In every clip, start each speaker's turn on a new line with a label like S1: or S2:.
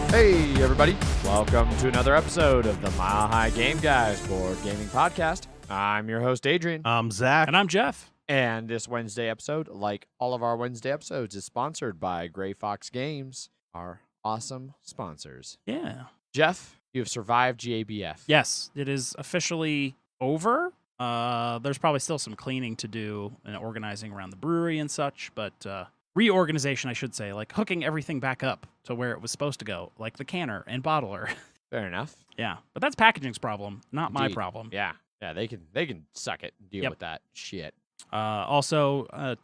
S1: Hey, everybody. Welcome to another episode of the Mile High Game Guys board gaming podcast. I'm your host, Adrian.
S2: I'm Zach.
S3: And I'm Jeff.
S1: And this Wednesday episode, like all of our Wednesday episodes, is sponsored by Gray Fox Games, our awesome sponsors.
S3: Yeah.
S1: Jeff, you have survived GABF.
S3: Yes, it is officially over. There's probably still some cleaning to do and organizing around the brewery and such, but reorganization, I should say, like hooking everything back up to where it was supposed to go, like the canner and bottler.
S1: Fair enough.
S3: Yeah, but that's packaging's problem, not my problem.
S1: Yeah, they can suck it and deal with that shit.
S3: Also,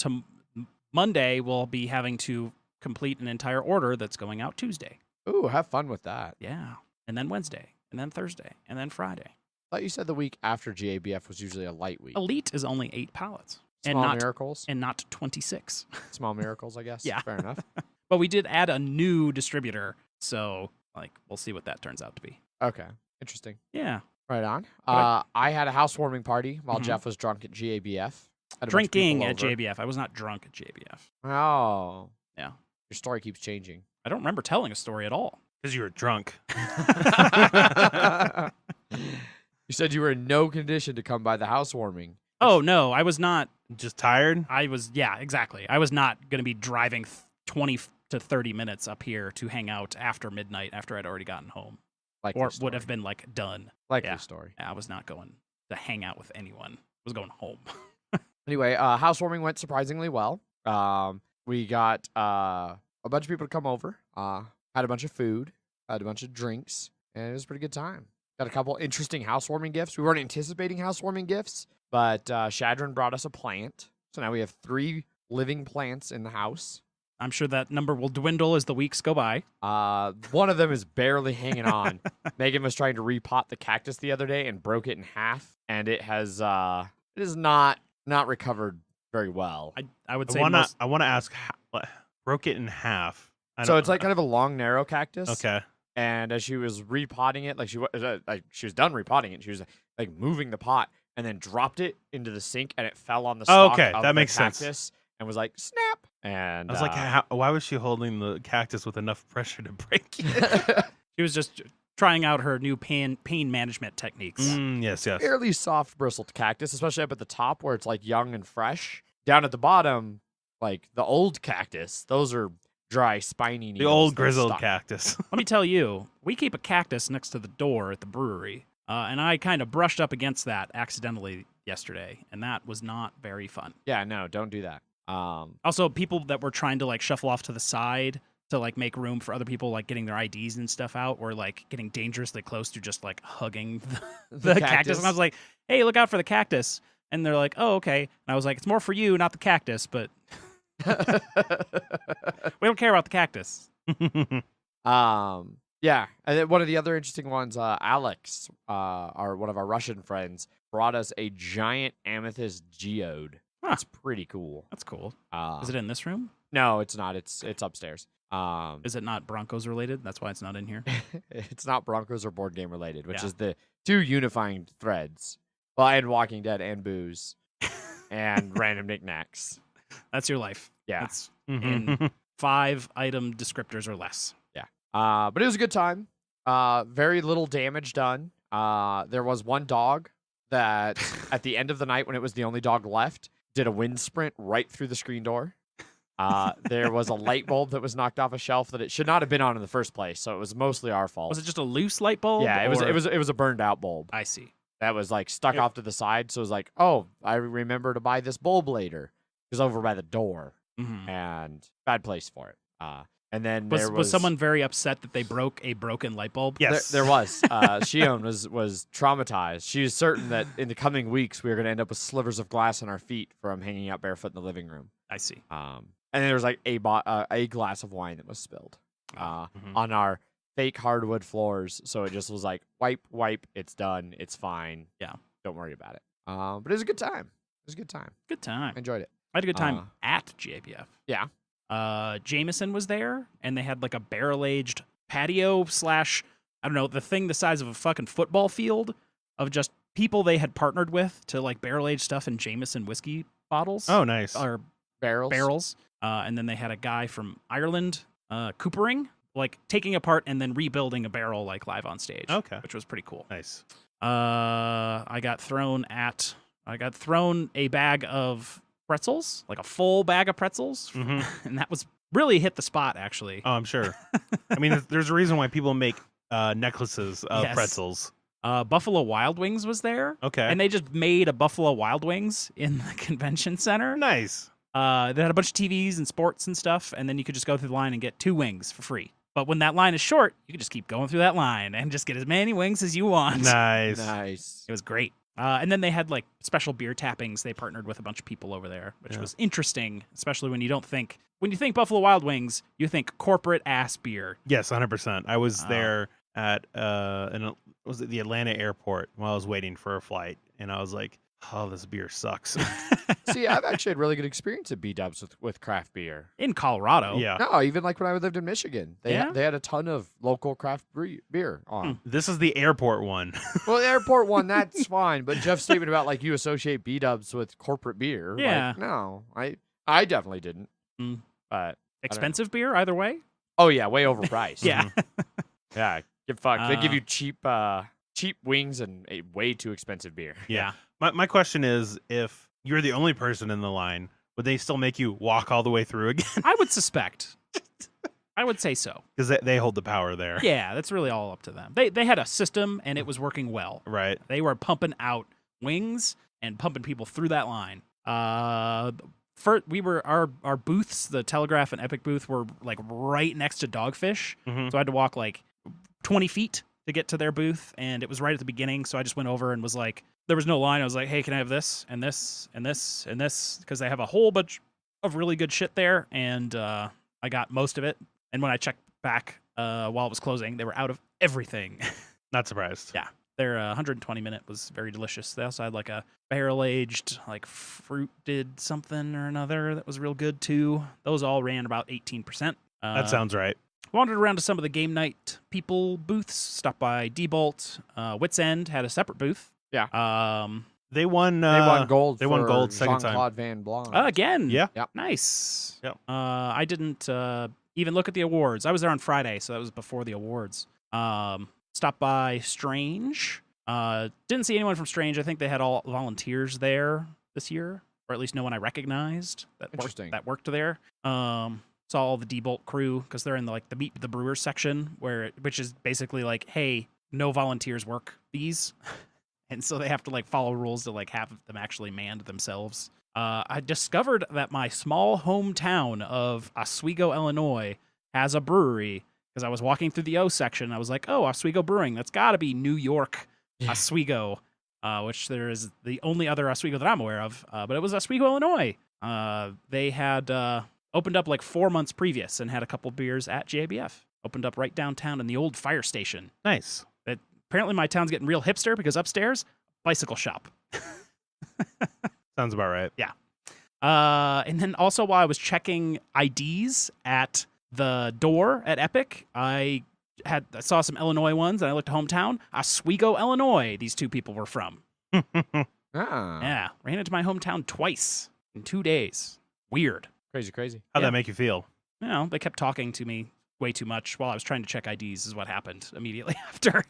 S3: Monday, we'll be having to complete an entire order that's going out Tuesday.
S1: Ooh, have fun with that.
S3: Yeah, and then Wednesday, and then Thursday, and then Friday.
S1: I thought you said the week after GABF was usually a light week.
S3: Elite is only 8 pallets.
S1: Small miracles?
S3: And not 26.
S1: Small miracles, I guess.
S3: Yeah.
S1: Fair enough.
S3: But we did add a new distributor, so we'll see what that turns out to be.
S1: Okay. Interesting.
S3: Yeah.
S1: Right on.
S3: Right.
S1: I had a housewarming party while
S3: Mhm.
S1: Jeff was drunk at GABF. Had a bunch of
S3: Drinking
S1: people
S3: at
S1: over.
S3: JBF. I was not drunk at JBF.
S1: Oh.
S3: Yeah.
S1: Your story keeps changing.
S3: I don't remember telling a story at all.
S2: Because you were drunk.
S1: You said you were in no condition to come by the housewarming.
S3: Oh, no, I was not.
S2: Just tired?
S3: Yeah, exactly. I was not going to be driving 20 to 30 minutes up here to hang out after midnight after I'd already gotten home.
S1: Like
S3: Or would have been done.
S1: Like
S3: Yeah.
S1: the story.
S3: I was not going to hang out with anyone. I was going home.
S1: Anyway, housewarming went surprisingly well. We got a bunch of people to come over. Had a bunch of food. Had a bunch of drinks. And it was a pretty good time. Got a couple interesting housewarming gifts. We weren't anticipating housewarming gifts, but Shadron brought us a plant. So now we have 3 living plants in the house.
S3: I'm sure that number will dwindle as the weeks go by.
S1: One of them is barely hanging on. Megan was trying to repot the cactus the other day and broke it in half, and it is not recovered very well.
S3: I would say
S2: I want to ask, broke it in half.
S1: So it's like kind of a long, narrow cactus.
S2: Okay.
S1: And as she was repotting it, she was done repotting it. She was like moving the pot and then dropped it into the sink, and it fell on the stalk
S2: okay,
S1: of
S2: that
S1: the
S2: makes
S1: cactus
S2: sense.
S1: and was like snap. And
S2: I was like, why was she holding the cactus with enough pressure to break it?
S3: She was just trying out her new pain management techniques.
S2: Yes.
S1: fairly soft bristled cactus, especially up at the top where it's like young and fresh. Down at the bottom, like the old cactus, those are dry, spiny needles.
S2: The old
S1: that
S2: grizzled
S1: stuck.
S2: cactus.
S3: Let me tell you, we keep a cactus next to the door at the brewery, and I kind of brushed up against that accidentally yesterday, and that was not very fun.
S1: Yeah, no, don't do that.
S3: Also, people that were trying to shuffle off to the side to make room for other people getting their IDs and stuff out, were getting dangerously close to just hugging the cactus. And I was like, "Hey, look out for the cactus!" And they're like, "Oh, okay." And I was like, "It's more for you, not the cactus, but we don't care about the cactus."
S1: Yeah, and then one of the other interesting ones, Alex, one of our Russian friends, brought us a giant amethyst geode.
S3: Huh.
S1: It's pretty cool.
S3: That's cool.
S1: Uh,
S3: Is it in this room?
S1: No, it's not. It's upstairs.
S3: Is it not Broncos related? That's why it's not in here.
S1: It's not Broncos or board game related, which
S3: Yeah.
S1: is the 2 unifying threads. Well, and Walking Dead and booze and random knickknacks.
S3: That's your life.
S1: Yeah.
S3: That's in 5 item descriptors or less.
S1: But it was a good time. Very little damage done. There was one dog that at the end of the night, when it was the only dog left, did a wind sprint right through the screen door. There was a light bulb that was knocked off a shelf that it should not have been on in the first place, so it was mostly our fault.
S3: Was it just a loose light bulb?
S1: Yeah, it
S3: or-
S1: was a burned out bulb
S3: I see.
S1: that was stuck off to the side. So it was like, oh, I remember to buy this bulb later. It was over by the door
S3: Mhm.
S1: and bad place for it. And then
S3: Was
S1: there was
S3: someone very upset that they broke a broken light bulb?
S2: Yes.
S1: There was. Shion was traumatized. She was certain that in the coming weeks we were going to end up with slivers of glass on our feet from hanging out barefoot in the living room.
S3: I see.
S1: And there was a glass of wine that was spilled
S2: Mhm.
S1: on our fake hardwood floors. So it just was like, wipe, it's done, it's fine.
S3: Yeah.
S1: Don't worry about it. But it was a good time. It was a good time.
S3: Good time.
S1: I enjoyed it.
S3: I had a good time at GABF.
S1: Yeah.
S3: Jameson was there, and they had a barrel-aged patio / I don't know, the thing the size of a fucking football field of just people they had partnered with to barrel-age stuff in Jameson whiskey bottles.
S2: Oh, nice.
S3: Or
S1: Barrels.
S3: barrels. And then they had a guy from Ireland coopering like taking apart and then rebuilding a barrel like live on stage.
S2: Okay.
S3: Which was pretty cool.
S2: Nice.
S3: I got thrown a bag of pretzels, like a full bag of pretzels, and that was really hit the spot actually.
S2: Oh, I'm sure. I mean, there's a reason why people make necklaces of
S3: Yes.
S2: pretzels.
S3: Buffalo Wild Wings was there.
S2: Okay.
S3: And they just made a Buffalo Wild Wings in the convention center.
S2: Nice.
S3: They had a bunch of TVs and sports and stuff, and then you could just go through the line and get 2 wings for free. But when that line is short, you can just keep going through that line and just get as many wings as you want.
S2: Nice.
S1: Nice.
S3: It was great. And then they had like special beer tappings. They partnered with a bunch of people over there, which was interesting, especially when you think Buffalo Wild Wings, you think corporate ass beer.
S2: Yes, 100%. I was there at was it the Atlanta airport while I was waiting for a flight, and I was like, oh, this beer sucks.
S1: See, I've actually had really good experience at B-dubs with craft beer.
S3: In Colorado.
S2: Yeah.
S1: No, even like when I lived in Michigan. They had a ton of local craft beer on.
S2: This is the airport one.
S1: Well, the airport one, that's fine. But Jeff's statement about like you associate B-dubs with corporate beer.
S3: Yeah.
S1: Like, no, I definitely didn't.
S3: Mm.
S1: But
S3: Expensive beer, either way.
S1: oh yeah, way overpriced.
S3: Yeah.
S1: Yeah. Get fucked. They give you cheap wings and a way too expensive beer.
S3: Yeah.
S2: My question is, if you're the only person in the line, would they still make you walk all the way through again?
S3: I would suspect. I would say so.
S2: Because they hold the power there.
S3: Yeah, that's really all up to them. They had a system, and it was working well.
S2: Right.
S3: They were pumping out wings and pumping people through that line. Our booths, the Telegraph and Epic booth, were like right next to Dogfish, so I had to walk like 20 feet to get to their booth, and it was right at the beginning. So I just went over and was like, there was no line. I was like, hey, can I have this and this and this and this? Because they have a whole bunch of really good shit there, and I got most of it. And when I checked back while it was closing, they were out of everything.
S2: Not surprised.
S3: Yeah. Their 120-minute was very delicious. They also had like a barrel-aged, like fruited something or another that was real good too. Those all ran about 18%.
S2: That sounds right.
S3: Wandered around to some of the game night people booths. Stopped by D-Bolt. Wits End had a separate booth.
S1: Yeah.
S2: They won
S1: gold.
S2: They won gold second time.
S1: Jean-Claude Van Blanc.
S3: Again.
S2: Yeah.
S1: Yep.
S3: Nice.
S2: Yep.
S3: I didn't even look at the awards. I was there on Friday, so that was before the awards. Stopped by Strange. Didn't see anyone from Strange. I think they had all volunteers there this year, or at least no one I recognized that worked there. Saw all the D-Bolt crew because they're in the Meet the Brewers section, which is basically like, hey, no volunteers work these, and so they have to like follow rules to like have them actually manned themselves. I discovered that my small hometown of Oswego, Illinois, has a brewery. Because I was walking through the O section, I was like, "Oh, Oswego Brewing. That's got to be New York, Oswego," which there is the only other Oswego that I'm aware of. But it was Oswego, Illinois. They had opened up like 4 months previous and had a couple beers at GABF. Opened up right downtown in the old fire station.
S2: Nice.
S3: Apparently, my town's getting real hipster because upstairs, bicycle shop.
S2: Sounds about right.
S3: Yeah. And then also while I was checking IDs at the door at Epic, I saw some Illinois ones, and I looked at hometown. Oswego, Illinois, these two people were from. Yeah, ran into my hometown twice in 2 days. Weird.
S1: Crazy.
S2: How'd that make you feel?
S3: You know, they kept talking to me way too much while I was trying to check IDs is what happened immediately after.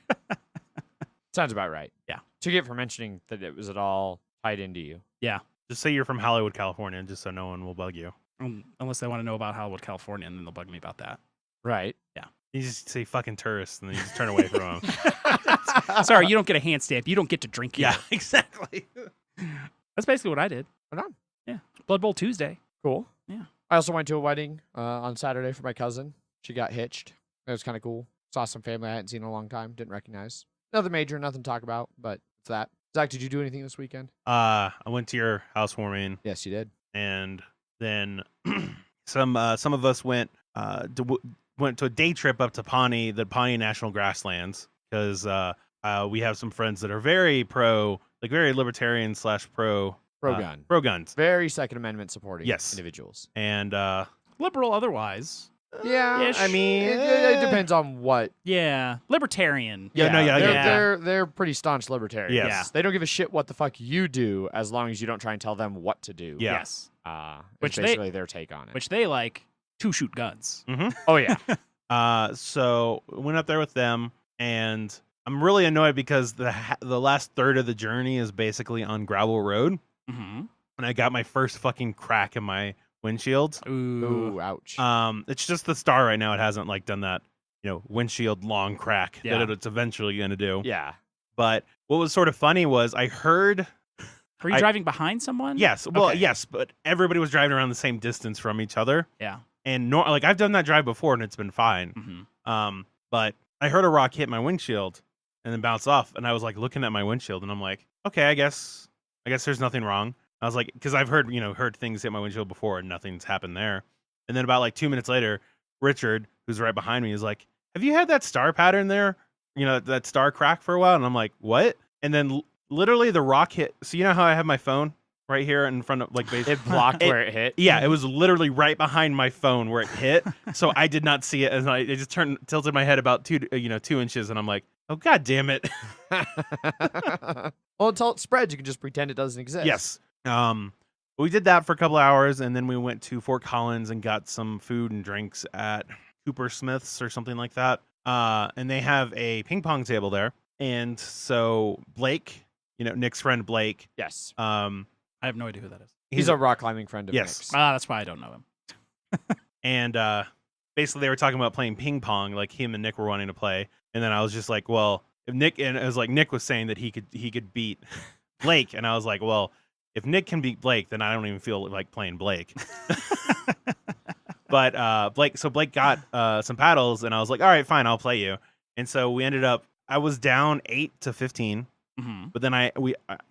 S1: Sounds about right.
S3: Yeah.
S1: To get for mentioning that it was at all tied into you.
S3: Yeah.
S2: Just say you're from Hollywood, California, just so no one will bug you.
S3: Unless they want to know about Hollywood, California, and then they'll bug me about that.
S1: Right.
S3: Yeah.
S2: You just say fucking tourists, and then you just turn away from them.
S3: Sorry, you don't get a hand stamp. You don't get to drink here.
S2: Yeah, exactly.
S3: That's basically what I did.
S1: Right on.
S3: Yeah. Blood Bowl Tuesday.
S1: Cool.
S3: Yeah.
S1: I also went to a wedding on Saturday for my cousin. She got hitched. It was kind of cool. Saw some family I hadn't seen in a long time. Didn't recognize. Nothing major, nothing to talk about, but it's that. Zach, did you do anything this weekend?
S2: I went to your housewarming.
S1: Yes, you did.
S2: And then some of us went to a day trip up to Pawnee, the Pawnee National Grasslands, because we have some friends that are very pro, like very libertarian / pro
S1: Pro-gun.
S2: Pro-guns.
S1: Very Second Amendment supporting
S2: Yes.
S1: individuals.
S2: And
S3: Liberal otherwise.
S1: Yeah,
S3: Ish.
S1: I mean, it depends on what.
S3: Yeah. Libertarian.
S1: They're pretty staunch libertarians.
S2: Yes.
S3: Yeah.
S1: They don't give a shit what the fuck you do as long as you don't try and tell them what to do.
S2: Yeah.
S3: Yes.
S1: Which basically their take on it.
S3: Which they like to shoot guns.
S1: Oh yeah.
S2: So we went up there with them, and I'm really annoyed because the last third of the journey is basically on gravel road, and I got my first fucking crack in my windshield.
S1: Ooh, ouch.
S2: It's just the star right now. It hasn't like done that, windshield long crack that it's eventually going to do.
S1: Yeah.
S2: But what was sort of funny was I heard.
S3: Were you driving behind someone?
S2: Yes. Well,
S3: Okay.
S2: yes, but everybody was driving around the same distance from each other.
S3: Yeah.
S2: And I've done that drive before and it's been fine. But I heard a rock hit my windshield and then bounce off, and I was like looking at my windshield, and I'm like, okay, I guess there's nothing wrong. I was like, because I've heard things hit my windshield before and nothing's happened there. And then about like 2 minutes later, Richard, who's right behind me, is like, have you had that star pattern there? That star crack for a while? And I'm like, what? And then literally the rock hit. So you know how I have my phone right here in front of
S1: it blocked where it hit?
S2: Yeah, it was literally right behind my phone where it hit. So I did not see it, and I just tilted my head about 2 inches, and I'm like, oh god damn it.
S1: Well, until it spreads, you can just pretend it doesn't exist.
S2: Yes. We did that for a couple of hours, and then we went to Fort Collins and got some food and drinks at Cooper Smith's or something like that. And they have a ping pong table there. And so Blake, Nick's friend Blake.
S1: Yes.
S3: I have no idea who that is.
S1: He's a rock climbing friend of
S2: Yes.
S1: Nick's.
S3: That's why I don't know him.
S2: And basically they were talking about playing ping pong, like him and Nick were wanting to play. And then I was just like, well, if Nick, and it was like Nick was saying that he could beat Blake, and I was like, well, if Nick can beat Blake, then I don't even feel like playing Blake. But Blake got some paddles, and I was like, all right, fine, I'll play you. And so we ended up, I was down 8-15, but then I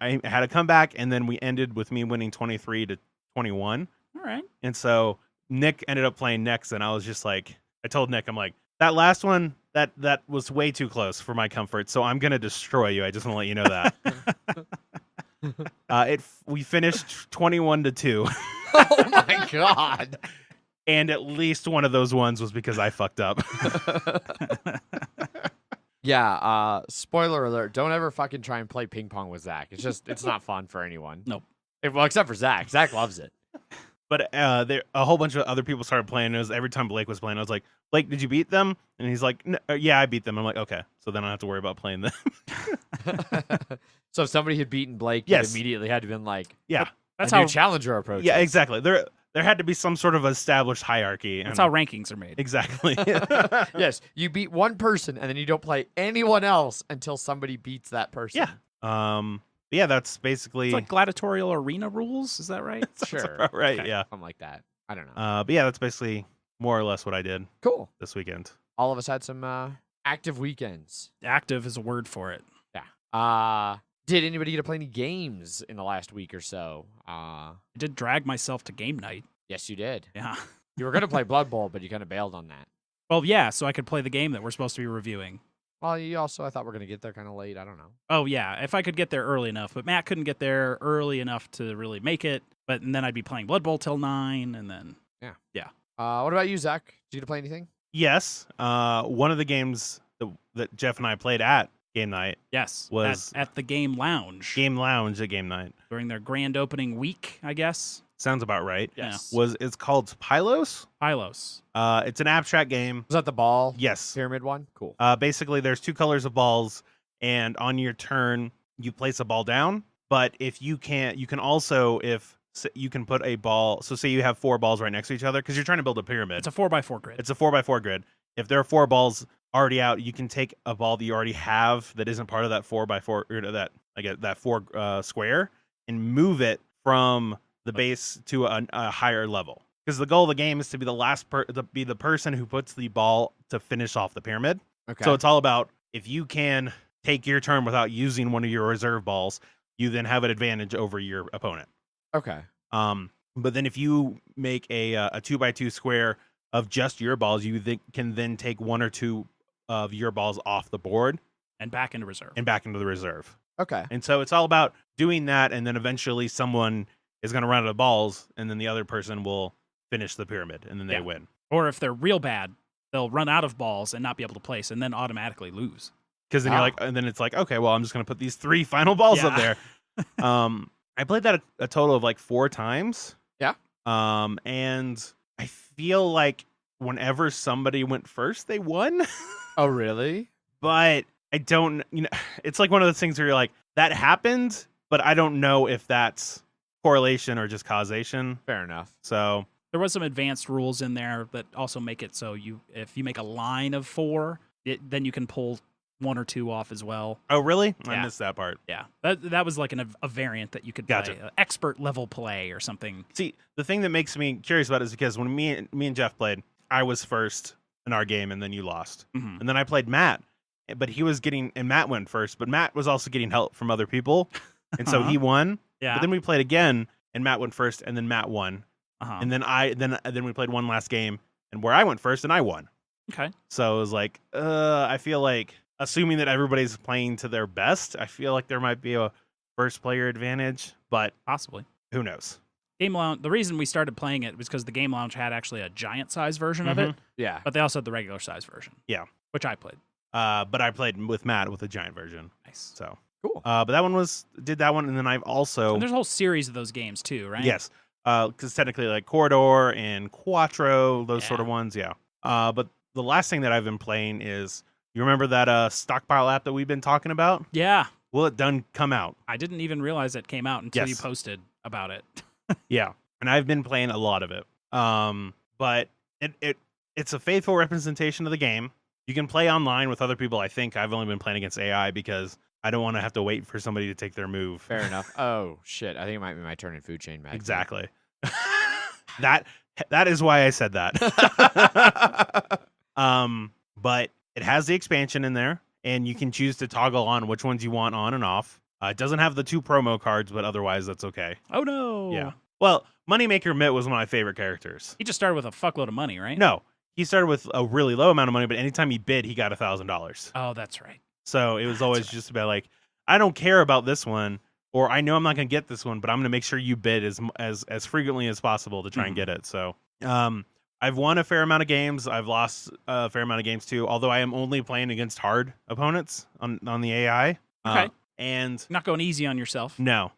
S2: had to come back, and then we ended with me winning 23-21.
S3: All right.
S2: And so Nick ended up playing next, and I was just like, I told Nick, I'm like, that last one, that was way too close for my comfort, so I'm gonna destroy you. I just want to let you know that. We finished 21-2.
S1: Oh my god.
S2: And at least one of those ones was because I fucked up.
S1: Yeah, spoiler alert, don't ever fucking try and play ping pong with Zach. It's not fun for anyone.
S3: Nope.
S1: Well, except for Zach. Zach loves it.
S2: But there a whole bunch of other people started playing. It was every time Blake was playing, I was like, Blake, did you beat them? And he's like, yeah, I beat them. I'm like, okay, so then I don't have to worry about playing them.
S1: So if somebody had beaten Blake,
S2: Yes.
S1: it immediately had to been like,
S2: Yeah.
S3: That's
S1: a
S3: how
S1: new challenger approach.
S2: Yeah, exactly. There had to be some sort of established hierarchy.
S3: That's how rankings are made.
S2: Exactly.
S1: Yes, you beat one person and then you don't play anyone else until somebody beats that person.
S2: Yeah. Yeah, that's basically
S3: It's like gladiatorial arena rules. Is that right?
S1: Sure.
S2: right.
S3: Okay.
S2: Yeah.
S1: Something like that. I don't know.
S2: But yeah, that's basically more or less what I did
S1: Cool.
S2: this weekend.
S1: All of us had some active weekends.
S3: Active is a word for it.
S1: Yeah. Did anybody get to play any games in the last week or so?
S3: I did drag myself to game night.
S1: Yes, you did.
S3: Yeah.
S1: You were going to play Blood Bowl, but you kind of bailed on that.
S3: Well, yeah, so I could play the game that we're supposed to be reviewing.
S1: Well, you also, I thought we're going to get there kind of late. I don't know.
S3: Oh, yeah, if I could get there early enough. But Matt couldn't get there early enough to really make it. And then I'd be playing Blood Bowl till 9, and then... Yeah.
S1: What about you, Zach? Did you get to play anything?
S2: Yes. One of the games that Jeff and I played at game night
S3: Yes.
S2: Was
S3: at the Game Lounge.
S2: Game Lounge at game night.
S3: During their grand opening week, I guess.
S2: Sounds about right.
S1: Yes.
S2: It's called Pylos.
S3: Pylos.
S2: It's an abstract game.
S1: Was that the ball?
S2: Yes.
S1: Pyramid one? Cool.
S2: Basically, there's 2 colors of balls, and on your turn, you place a ball down. But if you can also, you can put a ball. So say you have 4 balls right next to each other, because you're trying to build a pyramid.
S3: It's a 4x4 grid.
S2: It's a 4x4 grid. If there are 4 balls already out, you can take a ball that you already have that isn't part of that 4x4 or that 4 square and move it from the base to a higher level. Because the goal of the game is to be the person who puts the ball to finish off the pyramid.
S1: Okay.
S2: So it's all about, if you can take your turn without using one of your reserve balls, you then have an advantage over your opponent.
S1: Okay.
S2: But then if you make a 2x2 square of just your balls, you can then take 1 or 2 of your balls off the board
S3: and back into reserve.
S2: and back into the reserve.
S1: Okay.
S2: And so it's all about doing that, and then eventually someone is going to run out of balls, and then the other person will finish the pyramid, and then they win.
S3: Or if they're real bad, they'll run out of balls and not be able to place, and then automatically lose.
S2: Because then you're like, and then it's like, okay, well, I'm just going to put these 3 final balls up there. I played that a total of like 4 times.
S1: Yeah.
S2: And I feel like whenever somebody went first, they won.
S1: Oh, really?
S2: But I don't, it's like one of those things where you're like, that happened, but I don't know if that's correlation or just causation.
S1: Fair enough.
S2: So
S3: There was some advanced rules in there that also make it so if you make a line of 4, then you can pull 1 or 2 off as well.
S2: Oh, really? I
S3: Yeah.
S2: missed that part.
S3: Yeah, that was like a variant that you could
S2: Gotcha.
S3: play, expert level play or something.
S2: See, the thing that makes me curious about it is because when me and Jeff played, I was first in our game, and then you lost.
S3: Mhm.
S2: And then I played Matt, but and Matt went first, but Matt was also getting help from other people, and so he won.
S3: Yeah.
S2: But then we played again, and Matt went first, and then Matt won.
S3: Uh-huh.
S2: And then we played one last game, and where I went first, and I won.
S3: Okay.
S2: So it was like, I feel like, assuming that everybody's playing to their best, I feel like there might be a first player advantage, but
S3: Possibly.
S2: who knows?
S3: Game Lounge. The reason we started playing it was because the Game Lounge had actually a giant size version of it,
S1: Yeah.
S3: but they also had the regular size version.
S2: Yeah.
S3: Which I played.
S2: But I played with Matt with a giant version.
S3: Nice.
S2: So
S1: Cool.
S2: but that one did that one, and then I've also
S3: And there's a whole series of those games too, right?
S2: yes, because technically like Corridor and Quattro, those sort of ones, yeah. But the last thing that I've been playing is, you remember that Stockpile app that we've been talking about?
S3: Yeah.
S2: Well, it done come out.
S3: I didn't even realize it came out until you
S2: Yes.
S3: posted about it.
S2: Yeah, and I've been playing a lot of it. But it's a faithful representation of the game. You can play online with other people. I think I've only been playing against AI because I don't want to have to wait for somebody to take their move.
S1: Fair enough. Oh, shit. I think it might be my turn in food chain match.
S2: Exactly. that is why I said that. But it has the expansion in there, and you can choose to toggle on which ones you want on and off. It doesn't have the 2 promo cards, but otherwise that's okay.
S3: Oh no.
S2: Yeah. Well, Moneymaker Mitt was one of my favorite characters.
S3: He just started with a fuckload of money, right?
S2: No, he started with a really low amount of money, but anytime he bid, he got $1,000.
S3: Oh, that's right.
S2: So it was always just about like, I don't care about this one, or I know I'm not going to get this one, but I'm going to make sure you bid as frequently as possible to try and get it. So I've won a fair amount of games. I've lost a fair amount of games too, although I am only playing against hard opponents on the AI.
S3: Okay.
S2: And
S3: Not going easy on yourself.
S2: no.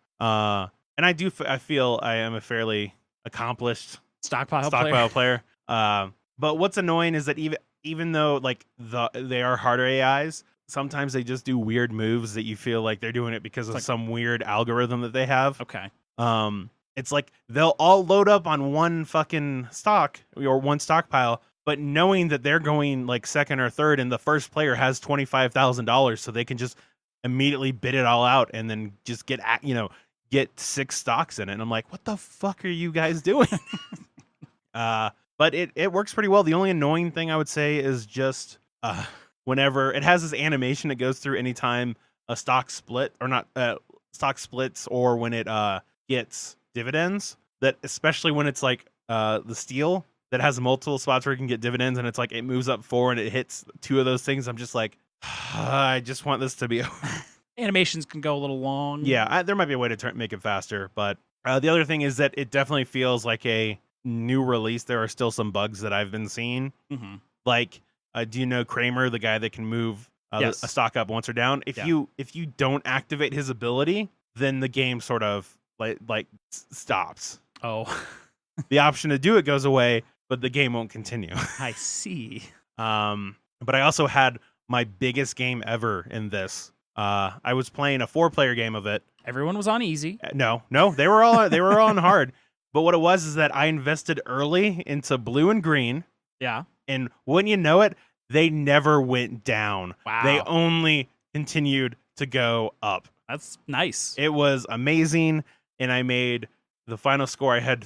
S2: And I feel I am a fairly accomplished
S3: Stockpile
S2: player. But what's annoying is that even though like they are harder AIs, sometimes they just do weird moves that you feel like they're doing it because of some weird algorithm that they have.
S3: Okay.
S2: It's like they'll all load up on one fucking stock or one stockpile, but knowing that they're going like second or third and the first player has $25,000, so they can just immediately bid it all out and then just get 6 stocks in it. And I'm like, what the fuck are you guys doing? But it works pretty well. The only annoying thing I would say is just whenever it has this animation that goes through anytime a stock split or not stock splits, or when it gets dividends, that especially when it's like the steel that has multiple spots where you can get dividends, and it's like it moves up 4 and it hits 2 of those things. I'm just like, I just want this to be over.
S3: Animations can go a little long.
S2: Yeah, there might be a way to make it faster, but the other thing is that it definitely feels like a new release. There are still some bugs that I've been seeing.
S3: Mm-hmm.
S2: Like, do you know Kramer, the guy that can move
S3: Yes.
S2: a stock up once or down? If you don't activate his ability, then the game sort of like stops.
S3: Oh,
S2: The option to do it goes away, but the game won't continue.
S3: I see.
S2: But I also had my biggest game ever in this. I was playing a 4-player game of it.
S3: Everyone was on easy.
S2: No, they were all on hard. But what it was is that I invested early into blue and green,
S3: Yeah.
S2: and when you know it, they never went down.
S3: Wow.
S2: They only continued to go up.
S3: That's nice.
S2: It was amazing, and I made the final score. I had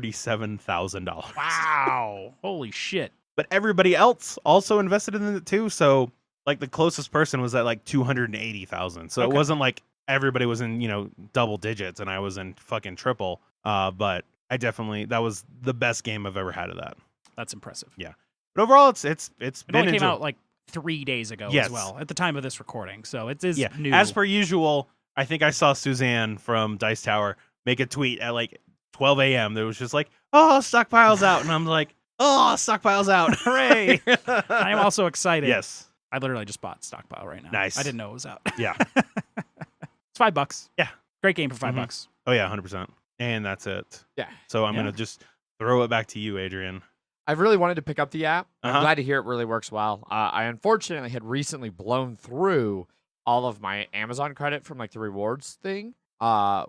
S2: $337,000.
S3: Wow. Holy shit.
S2: But everybody else also invested in it too. So like the closest person was at like 280,000. So
S3: Okay.
S2: it wasn't like everybody was in, double digits and I was in fucking triple. But that was the best game I've ever had of that.
S3: That's impressive.
S2: Yeah. But overall, it's
S3: It
S2: been
S3: only came
S2: enjoy-
S3: out like 3 days ago
S2: Yes.
S3: as well, at the time of this recording. So it is
S2: yeah.
S3: new.
S2: As per usual, I think I saw Suzanne from Dice Tower make a tweet at like 12 a.m. that was just like, "Oh, stockpile's out," and I'm like, "Oh, stockpile's out! Hooray!"
S3: I am also excited.
S2: Yes.
S3: I literally just bought Stockpile right now.
S2: Nice.
S3: I didn't know it was out.
S2: Yeah.
S3: It's $5.
S2: Yeah.
S3: Great game for $5.
S2: Mhm. Oh yeah, 100%. And that's it.
S1: Yeah.
S2: So I'm
S3: Yeah.
S2: gonna just throw it back to you, Adrian.
S1: I've really wanted to pick up the app. I'm
S2: Uh-huh.
S1: glad to hear it really works well. I unfortunately had recently blown through all of my Amazon credit from like the rewards thing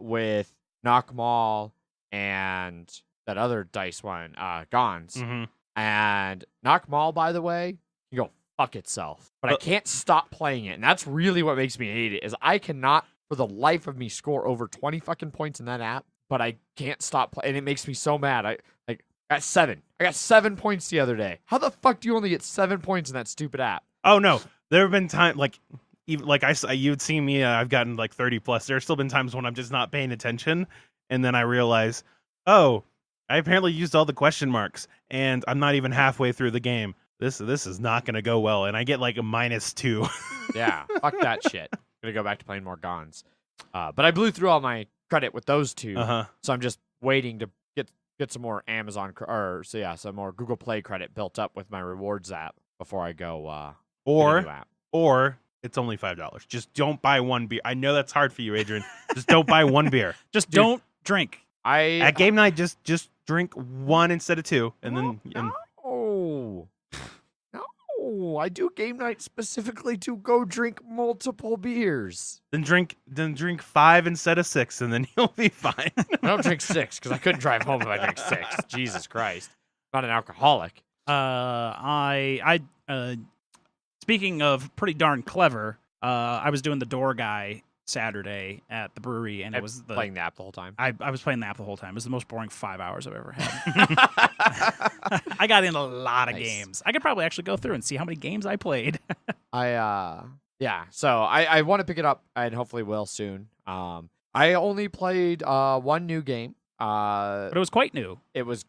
S1: with Knock Mall and that other dice one, Gons.
S2: Mm-hmm.
S1: And Knock Mall, by the way, can go fuck itself. But I can't stop playing it. And that's really what makes me hate it, is I cannot, for the life of me, score over 20 fucking points in that app. But I can't stop playing. And it makes me so mad. I got 7. I got 7 points the other day. How the fuck do you only get 7 points in that stupid app?
S2: Oh no, there have been times like even like you'd see me. I've gotten like 30 plus. There's still been times when I'm just not paying attention, and then I realize, oh, I apparently used all the question marks, and I'm not even halfway through the game. This is not gonna go well, and I get like a -2.
S1: Yeah, fuck that shit. Gonna go back to playing more Gons. But I blew through all my credit with those two, so I'm just waiting to get some more Amazon some more Google Play credit built up with my rewards app before I go get a new app.
S2: Or it's only $5. Just don't buy one beer. I know that's hard for you, Adrian. Just don't buy one beer.
S3: Just don't drink.
S2: At game night, just drink one instead of two, and then.
S1: No, I do game night specifically to go drink multiple beers.
S2: Then drink 5 instead of 6, and then you'll be fine.
S1: I don't drink 6 because I couldn't drive home if I drink 6. Jesus Christ, I'm not an alcoholic.
S3: Speaking of pretty darn clever, I was doing the door guy Saturday at the brewery, and it was
S1: playing the app the whole time.
S3: I was playing the app the whole time. It was the most boring 5 hours I've ever had. I got in a lot of games. I could probably actually go through and see how many games I played.
S1: So I want to pick it up and hopefully will soon. I only played one new game.
S3: But it was quite new.
S1: It was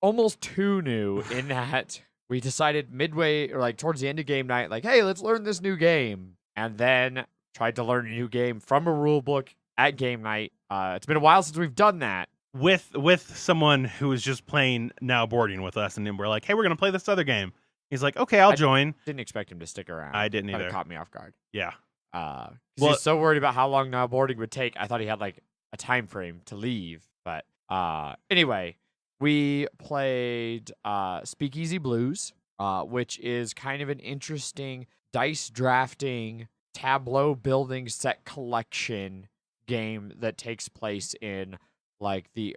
S1: almost too new in that we decided midway or like towards the end of game night, like, hey, let's learn this new game, and then tried to learn a new game from a rule book at game night. It's been a while since we've done that.
S2: With someone who is just playing now boarding with us, and then we're like, hey, we're going to play this other game. He's like, okay, I'll join.
S1: Didn't expect him to stick around.
S2: I didn't either.
S1: It caught me off guard.
S2: Yeah.
S1: He was so worried about how long now boarding would take. I thought he had like a time frame to leave. But anyway, we played Speakeasy Blues, which is kind of an interesting dice drafting, tableau building set collection game that takes place in like the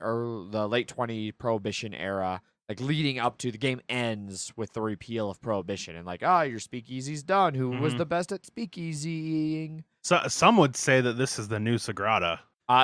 S1: late 20 Prohibition era, like leading up to the game ends with the repeal of Prohibition, and like, your speakeasy's done. Who was the best at speakeasying?
S2: So some would say that this is the new Sagrada.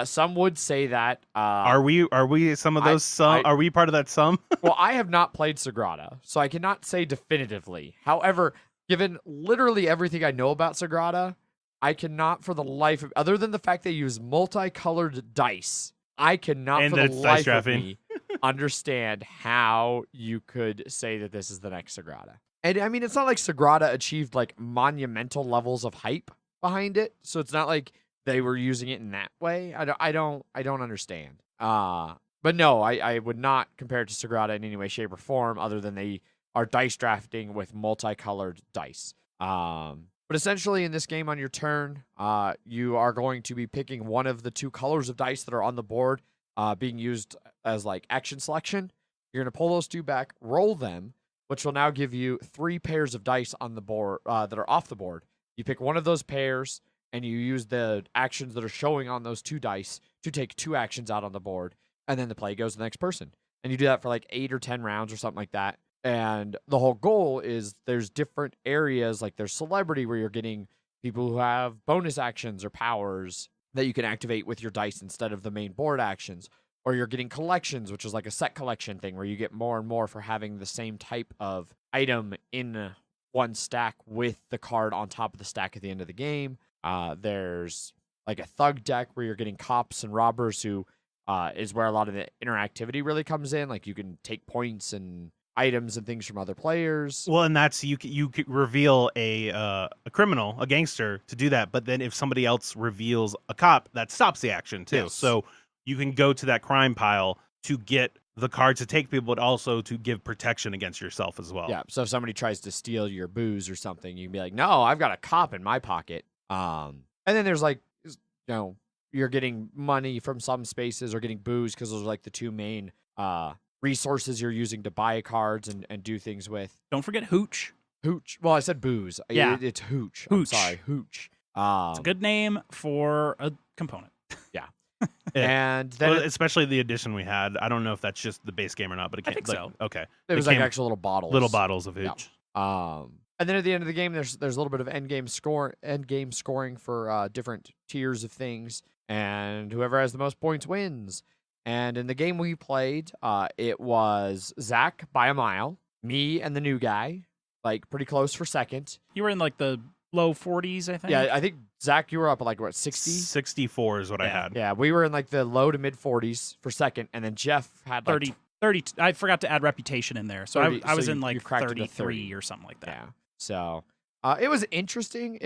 S1: Some would say that.
S2: Are we some of those some? Are we part of that some?
S1: Well, I have not played Sagrada, so I cannot say definitively. However, given literally everything I know about Sagrada, I cannot for the life of, other than the fact they use multicolored dice, I cannot for the life of me understand how you could say that this is the next Sagrada. And I mean, it's not like Sagrada achieved like monumental levels of hype behind it, so it's not like they were using it in that way. I don't understand. But no, I would not compare it to Sagrada in any way, shape, or form, other than they are dice drafting with multicolored dice. But essentially, in this game, on your turn, you are going to be picking one of the 2 colors of dice that are on the board, being used as like action selection. You're going to pull those 2 back, roll them, which will now give you 3 pairs of dice on the board that are off the board. You pick one of those pairs, and you use the actions that are showing on those 2 dice to take 2 actions out on the board, and then the play goes to the next person. And you do that for like 8 or 10 rounds or something like that. And the whole goal is there's different areas, like there's celebrity, where you're getting people who have bonus actions or powers that you can activate with your dice instead of the main board actions. Or you're getting collections, which is like a set collection thing where you get more and more for having the same type of item in one stack with the card on top of the stack at the end of the game. There's like a thug deck where you're getting cops and robbers, who is where a lot of the interactivity really comes in. Like you can take points and items and things from other players.
S2: Well, and that's you could reveal a criminal, a gangster, to do that. But then if somebody else reveals a cop, that stops the action too.
S1: Yes.
S2: So you can go to that crime pile to get the card to take people, but also to give protection against yourself as well.
S1: Yeah. So if somebody tries to steal your booze or something, you can be like, "No, I've got a cop in my pocket." And then there's like, you're getting money from some spaces or getting booze, because those are like the 2 main resources you're using to buy cards and do things with.
S3: Don't forget hooch.
S1: Hooch. Well, I said booze.
S3: Yeah.
S1: It's hooch.
S3: Hooch.
S1: I'm sorry, hooch.
S3: It's a good name for a component.
S1: Yeah.
S2: Yeah.
S1: And then
S2: Well, especially the edition we had. I don't know if that's just the base game or not, but it
S3: I
S2: can't.
S3: think so.
S2: Okay.
S1: it was
S2: came
S1: like actual little bottles.
S2: little bottles of hooch.
S1: And then at the end of the game, there's a little bit of end game scoring for different tiers of things, and whoever has the most points wins. And in the game we played, it was Zach by a mile, me and the new guy, like pretty close for second.
S3: You were in like the low 40s, I think.
S1: Yeah, I think Zach, you were up at like what 60?
S2: 64 is what I had.
S1: Yeah, we were in like the low to mid 40s for second, and then Jeff had like
S3: 30. I forgot to add reputation in there, so
S1: 30,
S3: I was
S1: so
S3: in
S1: you
S3: like
S1: cracked it to
S3: 33
S1: 30.
S3: or something like that.
S1: Yeah. So it was interesting.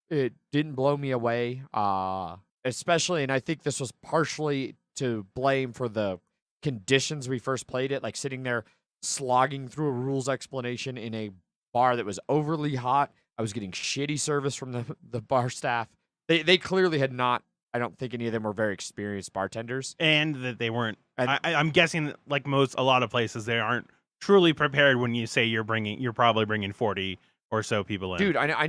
S1: It didn't blow me away, especially, and I think this was partially to blame for the conditions we first played it, like sitting there slogging through a rules explanation in a bar that was overly hot. I was getting shitty service from the bar staff. They clearly had not. I don't think any of them were very experienced bartenders,
S2: And that they weren't.
S1: And-
S2: I'm guessing, like a lot of places, they aren't truly prepared when you say you're probably bringing 40 or so people in.
S1: dude. I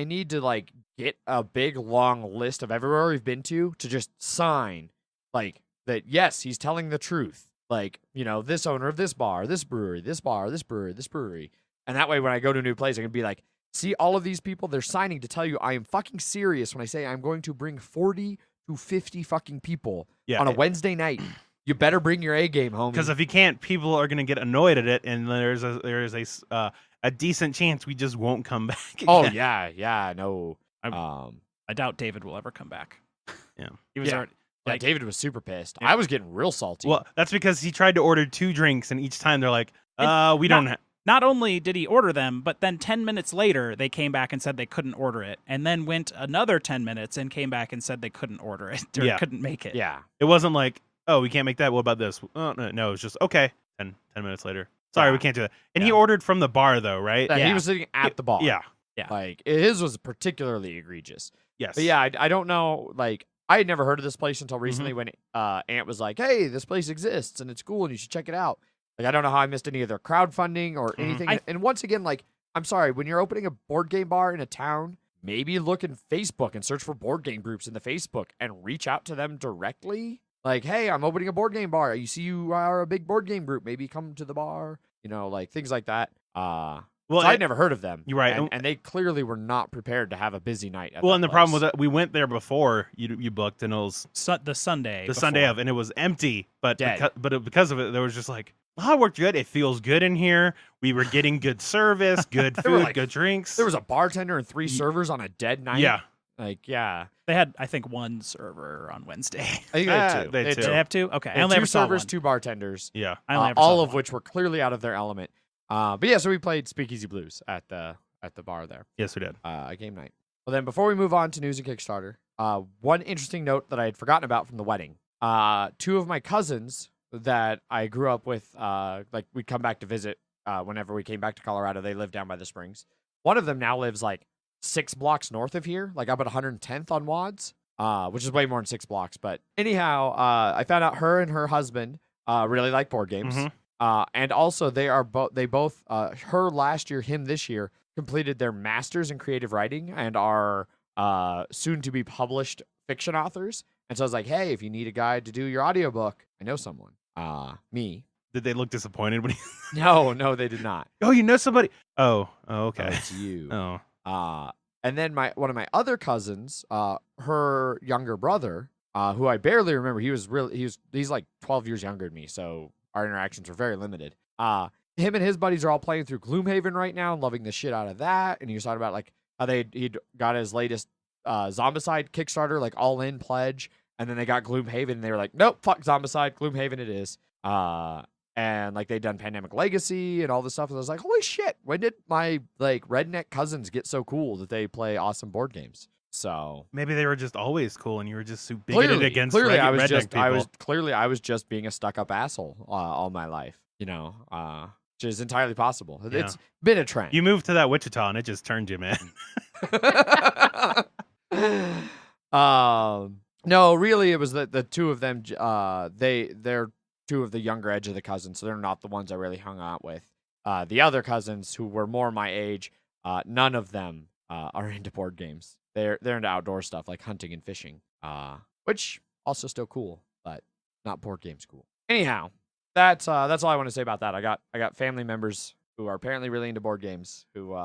S1: need to like get a big long list of everywhere we've been to just sign like that. Yes, he's telling the truth. Like, you know, this owner of this bar, this brewery, this bar, this brewery, this brewery, and that way when I go to a new place, I can be like, see all of these people, they're signing to tell you I am fucking serious when I say I'm going to bring 40 to 50 fucking people on a Wednesday night. You better bring your A game, homie.
S2: Because if you can't, people are going to get annoyed at it, and there's a decent chance we just won't come back again.
S1: Oh yeah, no.
S3: I doubt David will ever come back.
S2: Yeah.
S3: He was
S1: Yeah.
S3: already
S1: Yeah,
S3: like,
S1: David was super pissed.
S2: Yeah.
S1: I was getting real salty.
S2: Well, that's because he tried to order 2 drinks, and each time they're like,
S3: And
S2: we don't have.
S3: not only did he order them, but then 10 minutes later, they came back and said they couldn't order it. And then went another 10 minutes and came back and said they couldn't order it or
S2: Yeah.
S3: couldn't make it.
S1: yeah.
S2: It wasn't like, oh, we can't make that. What about this? Oh, no, it was just, okay. 10 minutes later. Sorry,
S1: Yeah.
S2: we can't do that. And he
S1: Yeah.
S2: ordered from the bar, though, right?
S1: That
S3: Yeah.
S1: He was sitting at the bar.
S2: Yeah.
S1: Like, his was particularly egregious.
S2: Yes.
S1: But yeah, I don't know. Like, I had never heard of this place until recently when Ant was like, hey, this place exists and it's cool and you should check it out. Like, I don't know how I missed any of their crowdfunding or anything. And once again, like, I'm sorry, when you're opening a board game bar in a town, maybe look in Facebook and search for board game groups in the Facebook and reach out to them directly. Like, hey, I'm opening a board game bar. You see you are a big board game group. Maybe come to the bar. You know, like things like that.
S2: Well,
S1: So I'd never heard of them.
S2: You're right.
S1: And they clearly were not prepared to have a busy night.
S2: Well, and the problem was that we went there before you booked, and it was
S3: The Sunday.
S2: the Sunday of, and it was empty. But
S1: Dead.
S2: because of it, there was just like, oh, it worked good. It feels good in here. We were getting good service, good
S1: There were,
S2: food,
S1: like,
S2: good drinks.
S1: there was a bartender and 3 servers on a dead night.
S2: Yeah.
S1: Like, yeah.
S3: They had, I think, one server on Wednesday.
S1: I think they had 2.
S2: they had
S1: had
S2: two.
S3: Did they have 2? Okay.
S1: They
S3: I
S1: had
S3: only
S1: 2
S3: ever saw
S1: servers,
S3: one.
S1: 2 bartenders.
S2: Yeah.
S3: I only ever
S1: All
S3: saw
S1: of
S3: one.
S1: which were clearly out of their element. But yeah, so we played Speakeasy Blues at the bar there.
S2: Yes, we did.
S1: Game night. Well, then before we move on to news and Kickstarter, one interesting note that I had forgotten about from the wedding. 2 of my cousins that I grew up with, like we'd come back to visit whenever we came back to Colorado. They lived down by the springs. One of them now lives like 6 blocks north of here, like up at 110th on Wads, which is way more than 6 blocks. But anyhow, I found out her and her husband really like board games.
S2: Mhm.
S1: And also they both her last year, him this year, completed their masters in creative writing and are soon to be published fiction authors. And so I was like, hey, if you need a guide to do your audiobook, I know someone. Me.
S2: Did they look disappointed when?
S1: No, they did not.
S2: Oh, you know somebody? Oh,
S1: Oh,
S2: okay.
S1: it's you.
S2: Oh,
S1: And then one of my other cousins, her younger brother, who I barely remember, he's like 12 years younger than me, so our interactions were very limited. Him and his buddies are all playing through Gloomhaven right now and loving the shit out of that. And he was talking about like how he'd got his latest Zombicide Kickstarter, like all in pledge, and then they got Gloomhaven and they were like, nope, fuck Zombicide, Gloomhaven it is. And like they'd done Pandemic Legacy and all this stuff. And I was like, holy shit, when did my like redneck cousins get so cool that they play awesome board games? So
S2: maybe they were just always cool, and you were just so bigoted against
S1: clearly I
S2: redneck people.
S1: I was just being a stuck-up asshole all my life, you know, which is entirely possible.
S2: Yeah.
S1: It's been a trend.
S2: You moved to that Wichita, and it just turned you, man.
S1: No, really, it was the 2 of them. They're two of the younger edge of the cousins, so they're not the ones I really hung out with. The other cousins who were more my age, none of them are into board games. They're into outdoor stuff like hunting and fishing, which also still cool, but not board games cool. Anyhow, that's all I want to say about that. I got family members who are apparently really into board games who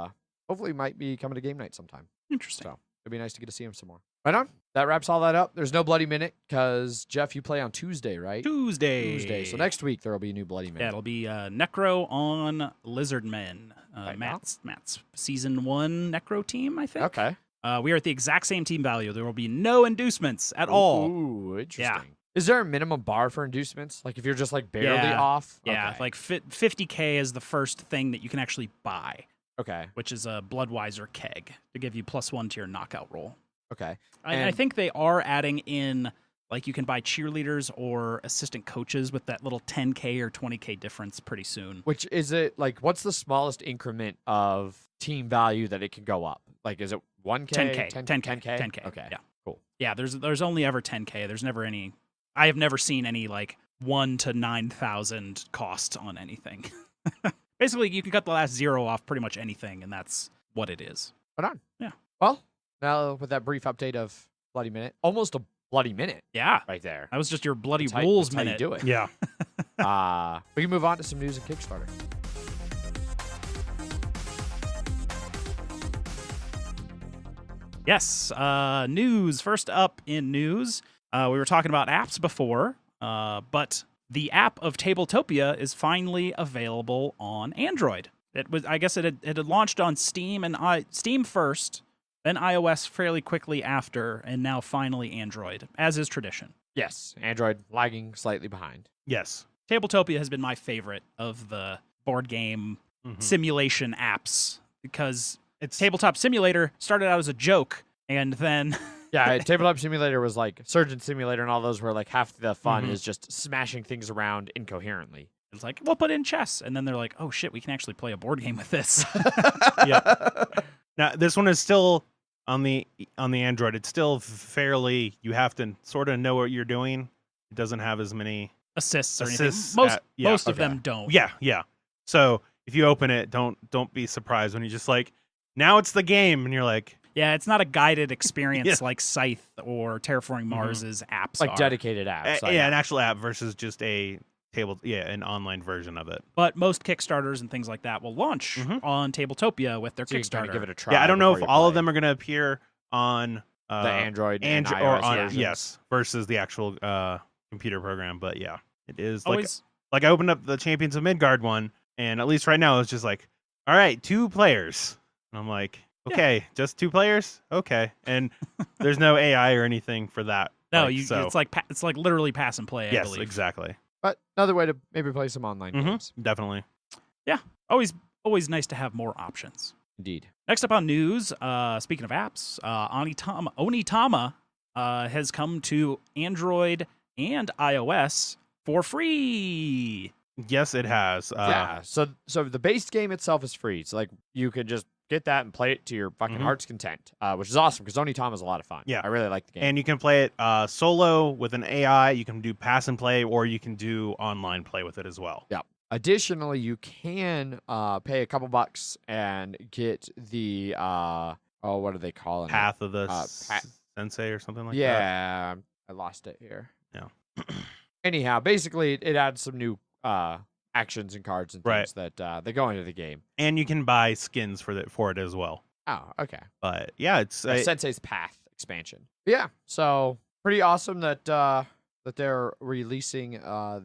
S1: hopefully might be coming to game night sometime.
S3: Interesting.
S1: So it'd be nice to get to see them some more. Right on. That wraps all that up. There's no Bloody Minute because, Jeff, you play on Tuesday, right?
S3: Tuesday.
S1: So next week there will be a new Bloody Minute.
S3: Yeah, it'll be Necro on Lizardmen. Matt's season 1 Necro team, I think.
S1: Okay.
S3: We are at the exact same team value. There will be no inducements at all.
S1: Ooh, interesting.
S3: Yeah.
S1: Is there a minimum bar for inducements? Like if you're just like barely off?
S3: Yeah,
S1: Okay.
S3: like 50K is the first thing that you can actually buy,
S1: Okay.
S3: which is a Bloodweiser keg to give you +1 to your knockout roll.
S1: Okay.
S3: I think they are adding in, like, you can buy cheerleaders or assistant coaches with that little 10K or 20K difference pretty soon.
S1: Which is it, like, what's the smallest increment of team value that it can go up? Like, is it 1K?
S3: 10K.
S1: Okay.
S3: Yeah.
S1: Cool.
S3: Yeah, there's only ever 10K. There's never any. I have never seen any, like, 1 to 9,000 cost on anything. Basically, you can cut the last 0 off pretty much anything, and that's what it is.
S1: Right on.
S3: Yeah.
S1: Well, now with that brief update of Bloody Minute, almost a Bloody Minute
S3: Yeah.
S1: right there.
S3: That was just your bloody
S1: That's how-
S3: rules
S1: that's how you
S3: minute.
S1: do it.
S2: Yeah.
S1: We can move on to some news and Kickstarter.
S3: Yes. News. First up in news, we were talking about apps before, but the app of Tabletopia is finally available on Android. It was, I guess, it had launched on Steam and Steam first, then iOS fairly quickly after, and now finally Android, as is tradition.
S1: Yes, Android lagging slightly behind.
S2: Yes.
S3: Tabletopia has been my favorite of the board game simulation apps because
S2: It's
S3: Tabletop Simulator started out as a joke, and then
S1: Yeah, Tabletop Simulator was like Surgeon Simulator and all those where like half the fun is just smashing things around incoherently.
S3: it's like, we'll put in chess, and then they're like, oh shit, we can actually play a board game with this.
S2: Yeah. Now this one is still on the Android. It's still fairly. You have to sort of know what you're doing. It doesn't have as many
S3: Assists or
S2: assists.
S3: anything. Most of
S1: okay.
S3: them don't.
S2: Yeah. So if you open it, don't be surprised when you just like, now it's the game, and you're like,
S3: Yeah, it's not a guided experience like Scythe or Terraforming Mars's apps
S1: Like
S3: are.
S1: dedicated apps. like-
S2: an actual app versus just an online version of it.
S3: But most Kickstarters and things like that will launch on Tabletopia with their
S1: So you can
S3: Kickstarter.
S1: kinda give it a try.
S2: Yeah, I don't know if
S1: before you
S2: all of
S1: play.
S2: them are going to appear on
S1: the Android and
S2: Android
S1: iOS
S2: or on
S1: versions.
S2: yes versus the actual computer program. But yeah, it is
S3: Always,
S2: like I opened up the Champions of Midgard one, and at least right now it's just like, all right, 2 players. And I'm like, okay, just 2 players, okay, and there's no AI or anything for that.
S3: no,
S2: like, so,
S3: it's like literally pass and play. I
S2: yes,
S3: believe.
S2: exactly.
S1: But another way to maybe play some online games.
S2: Definitely.
S3: Always nice to have more options.
S1: Indeed.
S3: Next up on news, speaking of apps, Onitama has come to Android and iOS for free.
S2: Yes, it has.
S1: Yeah. So the base game itself is free. So like you could just get that and play it to your fucking heart's content, which is awesome because Onitama is a lot of fun.
S2: Yeah.
S1: I really like the game.
S2: And you can play it solo with an AI. You can do pass and play, or you can do online play with it as well.
S1: Yeah. Additionally, you can pay a couple bucks and get the what do they call it?
S2: Path of the Sensei or something like that.
S1: Yeah, I lost it here.
S2: Yeah.
S1: Anyhow, basically, it adds some new actions and cards and
S2: Right.
S1: things that they go into the game.
S2: And you can buy skins for it as well.
S1: Oh, okay.
S2: But yeah, it's
S1: Sensei's Path expansion. But yeah, so pretty awesome that they're releasing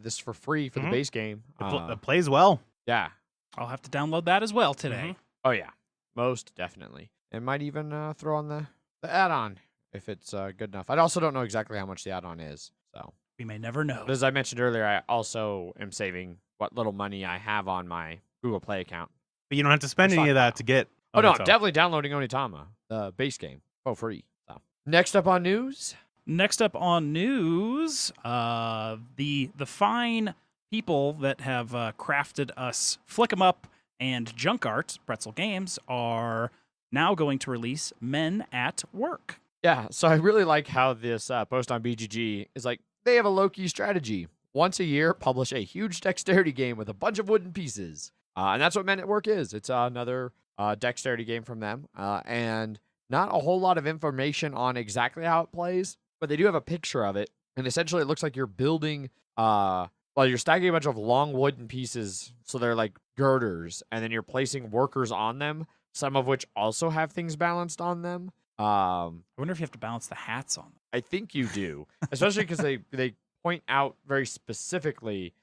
S1: this for free for the base game.
S2: it plays well.
S1: Yeah.
S3: I'll have to download that as well today.
S1: Oh yeah, most definitely. And might even throw on the add-on if it's good enough. I also don't know exactly how much the add-on is. So,
S3: We may never know.
S1: but as I mentioned earlier, I also am saving what little money I have on my Google Play account.
S2: But you don't have to spend any of that to get.
S1: Oh no, I'm
S2: Onitama.
S1: definitely downloading Onitama, the base game, for free. So next up on news.
S3: Next up on news, the fine people that have crafted us Flick 'em Up and Junk Art, Pretzel Games, are now going to release Men at Work.
S1: Yeah, so I really like how this post on BGG is like, they have a low-key strategy. once a year publish a huge dexterity game with a bunch of wooden pieces. And that's what Men at Work is. It's another dexterity game from them. And not a whole lot of information on exactly how it plays, but they do have a picture of it. And essentially it looks like you're building, you're stacking a bunch of long wooden pieces. So they're like girders. And then you're placing workers on them, some of which also have things balanced on them.
S3: I wonder if you have to balance the hats on them.
S1: I think you do, especially because they point out very specifically,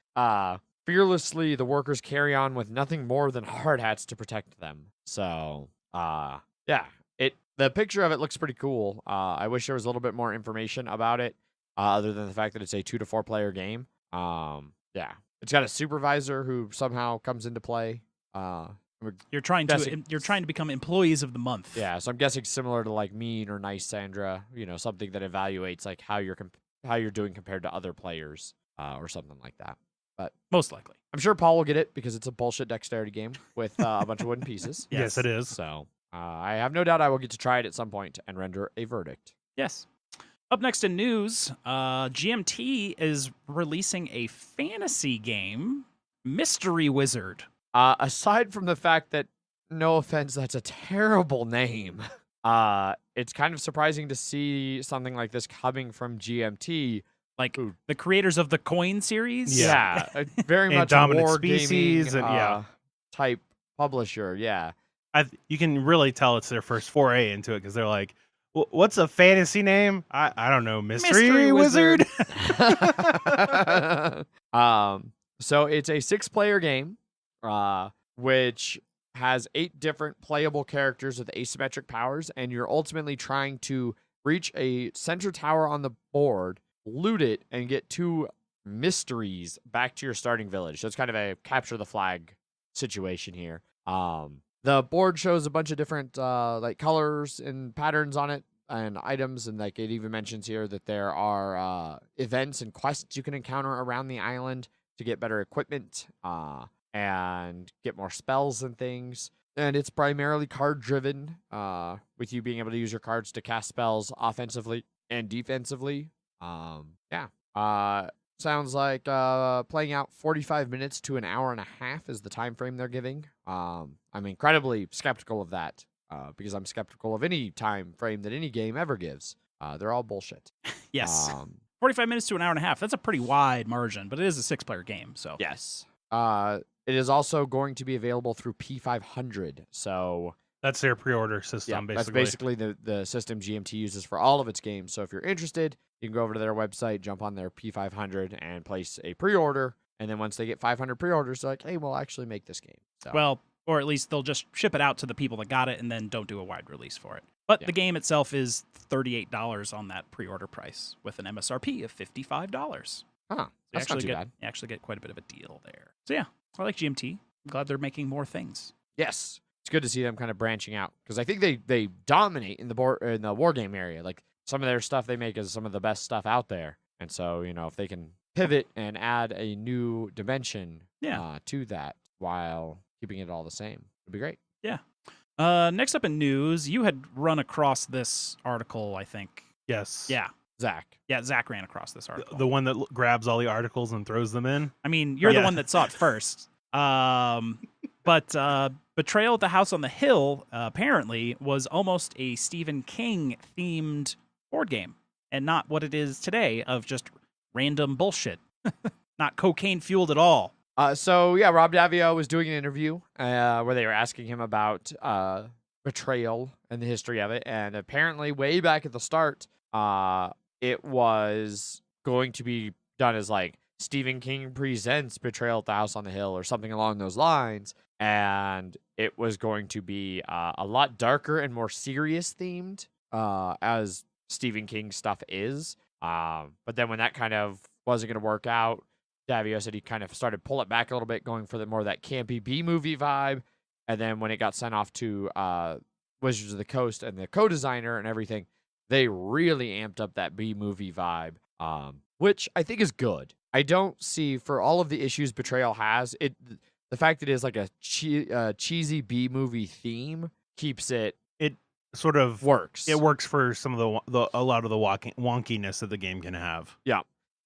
S1: fearlessly the workers carry on with nothing more than hard hats to protect them. So, yeah, the picture of it looks pretty cool. I wish there was a little bit more information about it, other than the fact that it's a 2 to 4 player game. Yeah, it's got a supervisor who somehow comes into play.
S3: You're trying to become employees of the month.
S1: Yeah, so I'm guessing similar to like Mean or Nice Sandra, something that evaluates like how you're doing compared to other players, or something like that. But
S3: most likely,
S1: I'm sure Paul will get it because it's a bullshit dexterity game with a bunch of wooden pieces.
S2: Yes, it is.
S1: So I have no doubt I will get to try it at some point and render a verdict.
S3: Yes. Up next in news, GMT is releasing a fantasy game, Mystery Wizard.
S1: Aside from the fact that, no offense, that's a terrible name. It's kind of surprising to see something like this coming from GMT.
S3: Like the creators of the Coin series?
S1: Yeah, very much a
S2: Dominant
S1: war
S2: Species
S1: gaming type publisher, yeah.
S2: You can really tell it's their first foray into it because they're like, what's a fantasy name? I don't know, Mystery Wizard?
S1: So it's a 6-player game, which has 8 different playable characters with asymmetric powers, and you're ultimately trying to reach a center tower on the board, loot it, and get 2 mysteries back to your starting village. So it's kind of a capture the flag situation here. The board shows a bunch of different like colors and patterns on it and items, and like it even mentions here that there are events and quests you can encounter around the island to get better equipment and get more spells and things. And it's primarily card driven, with you being able to use your cards to cast spells offensively and defensively. Sounds like playing out 45 minutes to an hour and a half is the time frame they're giving. I'm incredibly skeptical of that because I'm skeptical of any time frame that any game ever gives. They're all bullshit.
S3: Yes. 45 minutes to an hour and a half. That's a pretty wide margin, but it is a 6-player game. So
S1: yes. It is also going to be available through P500. So
S2: that's their pre-order system, basically.
S1: That's basically the system GMT uses for all of its games. So if you're interested, you can go over to their website, jump on their P500, and place a pre-order. And then once they get 500 pre-orders, they're like, hey, we'll actually make this game. So.
S3: Well, or at least they'll just ship it out to the people that got it and then don't do a wide release for it. But the game itself is $38 on that pre-order price with an MSRP of $55.
S1: Huh. That's not too bad.
S3: You actually get quite a bit of a deal there. So yeah, I like GMT. I'm glad they're making more things.
S1: Yes. It's good to see them kind of branching out because I think they dominate in the war game area. Like some of their stuff they make is some of the best stuff out there. And so, if they can pivot and add a new dimension to that while keeping it all the same, it'd be great.
S3: Yeah. Next up in news, you had run across this article, I think.
S2: Yes.
S3: Yeah.
S1: Zach.
S3: Yeah, Zach ran across this article.
S2: The one that grabs all the articles and throws them in?
S3: I mean, you're the one that saw it first. But Betrayal at the House on the Hill apparently was almost a Stephen King themed board game and not what it is today of just random bullshit. Not cocaine fueled at all.
S1: Rob Daviau was doing an interview where they were asking him about Betrayal and the history of it. And apparently way back at the start, it was going to be done as like Stephen King presents Betrayal at the House on the Hill or something along those lines. And it was going to be a lot darker and more serious themed as Stephen King stuff is. But then when that kind of wasn't going to work out, Daviau said he kind of started pull it back a little bit, going for the more of that campy B-movie vibe. And then when it got sent off to Wizards of the Coast and the co-designer and everything, they really amped up that B-movie vibe, which I think is good. I don't see, for all of the issues Betrayal has, the fact that it is like a cheesy B-movie theme keeps it.
S2: It sort of
S1: works.
S2: It works for some of a lot of the wonkiness that the game can have.
S1: Yeah.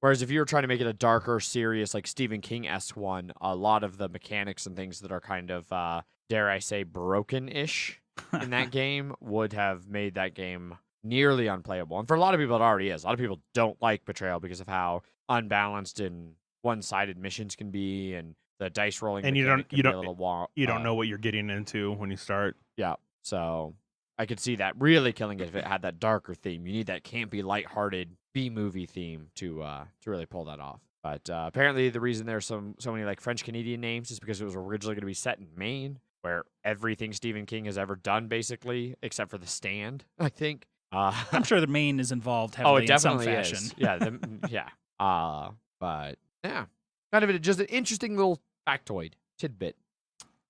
S1: Whereas if you were trying to make it a darker, serious, like Stephen King-esque one, a lot of the mechanics and things that are kind of, dare I say, broken-ish in that game would have made that game nearly unplayable. And for a lot of people, it already is. A lot of people don't like Betrayal because of how unbalanced and one-sided missions can be, and the dice rolling.
S2: And you don't
S1: know
S2: what you're getting into when you start.
S1: Yeah, so I could see that really killing it if it had that darker theme. You need that campy, lighthearted B-movie theme to really pull that off. But apparently, the reason there's so many like French Canadian names is because it was originally going to be set in Maine, where everything Stephen King has ever done, basically, except for The Stand, I think.
S3: I'm sure the Maine is involved heavily in some fashion.
S1: Is. Yeah, yeah. But yeah, kind of just an interesting little factoid tidbit.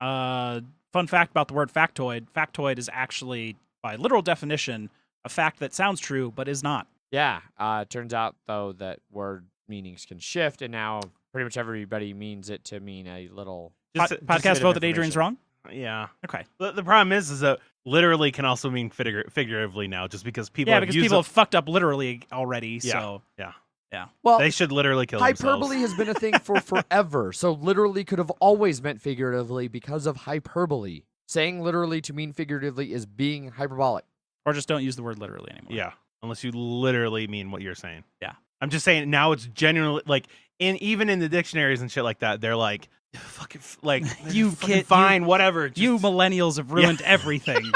S3: Fun fact about the word factoid. Factoid is actually, by literal definition, a fact that sounds true but is not.
S1: Yeah. It turns out, though, that word meanings can shift, and now pretty much everybody means it to mean a little...
S3: Podcast vote that Adrian's wrong?
S2: Yeah.
S3: Okay.
S2: The problem is that literally can also mean figuratively now, just because people
S3: have fucked up literally already, so...
S2: Yeah.
S3: Yeah.
S1: Well,
S2: they should literally kill
S1: hyperbole
S2: themselves.
S1: has been a thing for forever, so literally could have always meant figuratively because of hyperbole. Saying literally to mean figuratively is being hyperbolic.
S3: Or just don't use the word literally anymore.
S2: Yeah, unless you literally mean what you're saying.
S3: Yeah.
S2: I'm just saying now it's genuinely, like, even in the dictionaries and shit like that, they're like, fucking, like,
S3: you
S2: fucking fine, whatever.
S3: You millennials have ruined everything.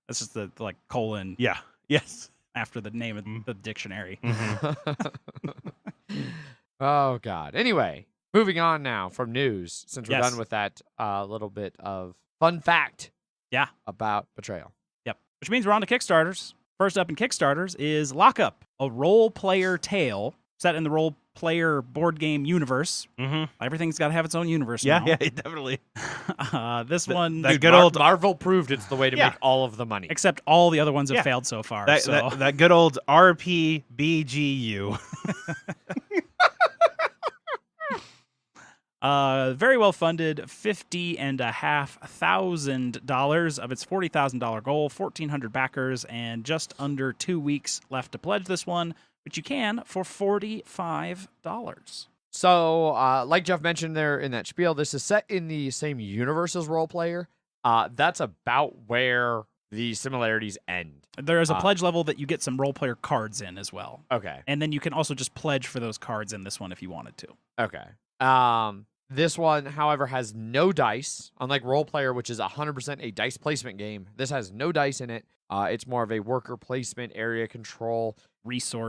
S3: That's just the, like, colon.
S2: Yeah. Yes.
S3: After the name of the dictionary.
S2: Mm-hmm.
S1: Oh, God. Anyway, moving on now from news, since we're done with that little bit of fun fact about Betrayal.
S3: Yep. Which means we're on to Kickstarters. First up in Kickstarters is Lockup, a role-player tale set in the role-player board game universe.
S2: Mm-hmm.
S3: Everything's got to have its own universe now.
S2: Yeah, definitely.
S3: This one...
S2: That good old...
S1: Marvel proved it's the way to make all of the money.
S3: Except all the other ones have failed so far.
S2: That good old RPBGU.
S3: Very well funded, $50,500 of its $40,000 goal, 1,400 backers, and just under 2 weeks left to pledge this one, which you can for $45.
S1: So, like Jeff mentioned there in that spiel, this is set in the same universe as Role Player. That's about where the similarities end.
S3: There is a pledge level that you get some role player cards in as well.
S1: Okay.
S3: And then you can also just pledge for those cards in this one if you wanted to.
S1: Okay. This one, however, has no dice. Unlike Role Player, which is 100% a dice placement game, this has no dice in it. It's more of a worker placement, area control,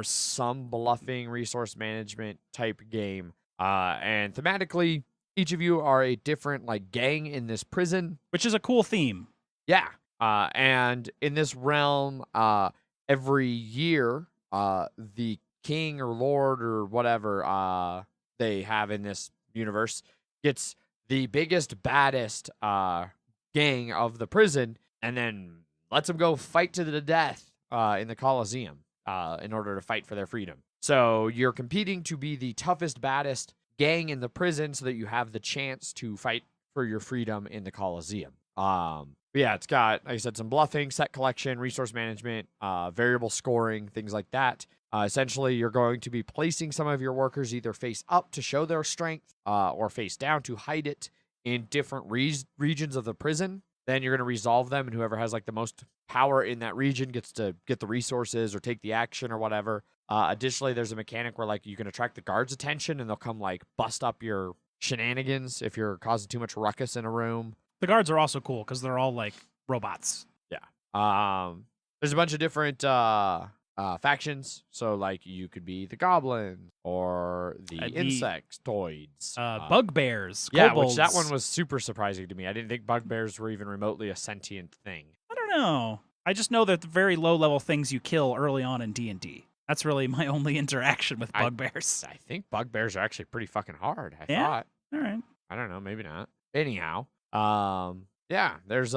S1: some bluffing, resource management type game. And thematically, each of you are a different like gang in this prison,
S3: which is a cool theme.
S1: Yeah. And in this realm, every year, the king or lord or whatever they have in this universe gets the biggest, baddest gang of the prison and then lets them go fight to the death in the Colosseum in order to fight for their freedom. So you're competing to be the toughest, baddest gang in the prison so that you have the chance to fight for your freedom in the Colosseum. But yeah, it's got, like I said, some bluffing, set collection, resource management, variable scoring, things like that. Essentially, you're going to be placing some of your workers either face up to show their strength or face down to hide it in different regions of the prison. Then you're going to resolve them, and whoever has like the most power in that region gets to get the resources or take the action or whatever. Additionally, there's a mechanic where like you can attract the guards' attention, and they'll come like bust up your shenanigans if you're causing too much ruckus in a room.
S3: The guards are also cool because they're all like robots.
S1: Yeah. There's a bunch of different factions. So like you could be the goblins or the insectoids.
S3: Bugbears.
S1: Yeah,
S3: kobolds.
S1: which that one was super surprising to me. I didn't think bugbears were even remotely a sentient thing.
S3: I don't know. I just know that the very low level things you kill early on in D&D. That's really my only interaction with bugbears.
S1: I think bugbears are actually pretty fucking hard. I
S3: Yeah?
S1: thought.
S3: All right.
S1: I don't know, maybe not. Anyhow, yeah, there's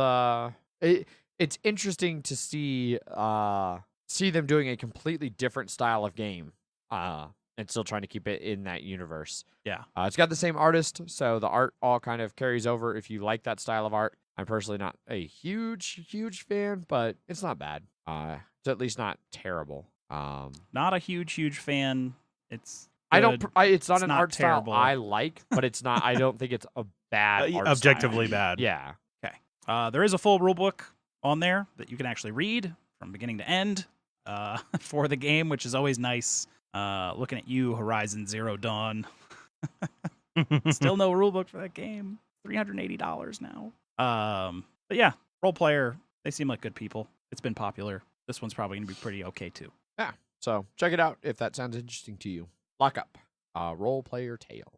S1: it's interesting to see them doing a completely different style of game and still trying to keep it in that universe.
S3: Yeah.
S1: It's got the same artist, so the art all kind of carries over if you like that style of art. I'm personally not a huge fan, but it's not bad. It's at least not terrible.
S3: Not a huge fan. It's
S1: it's not an
S3: not
S1: art
S3: terrible.
S1: style I like, but it's not. I don't think it's a bad art
S2: objectively
S1: style.
S2: bad.
S1: Yeah.
S3: There is a full rule book on there that you can actually read from beginning to end for the game, which is always nice. Looking at you, Horizon Zero Dawn. Still no rule book for that game. $380 now. But yeah, role player. They seem like good people. It's been popular. This one's probably gonna be pretty okay too.
S1: Yeah. So check it out if that sounds interesting to you. Lockup, role player tale.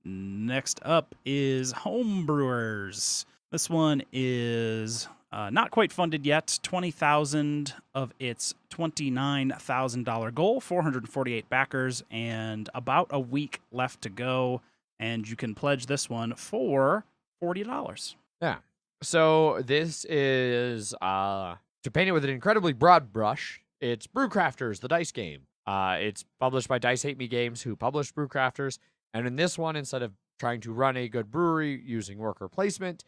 S3: Next up is Homebrewers. This one is not quite funded yet. 20,000 of its $29,000 goal, 448 backers, and about a week left to go. And you can pledge this one for $40.
S1: Yeah. So this is to paint it with an incredibly broad brush. It's Brewcrafters, the dice game. It's published by Dice Hate Me Games, who published Brewcrafters. And in this one, instead of trying to run a good brewery using worker placement,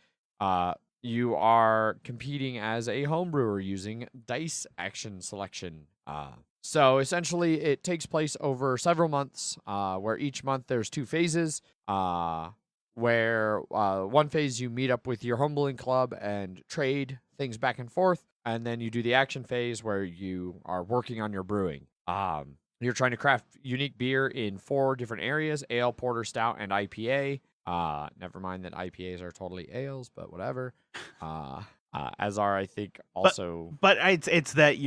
S1: you are competing as a homebrewer using dice action selection. So essentially, it takes place over several months, where each month there's 2 phases. Where one phase you meet up with your homebrewing club and trade things back and forth, and then you do the action phase where you are working on your brewing. You're trying to craft unique beer in 4 different areas: ale, porter, stout, and IPA. Never mind that IPAs are totally ales, but whatever. As are, I think, also.
S2: But it's that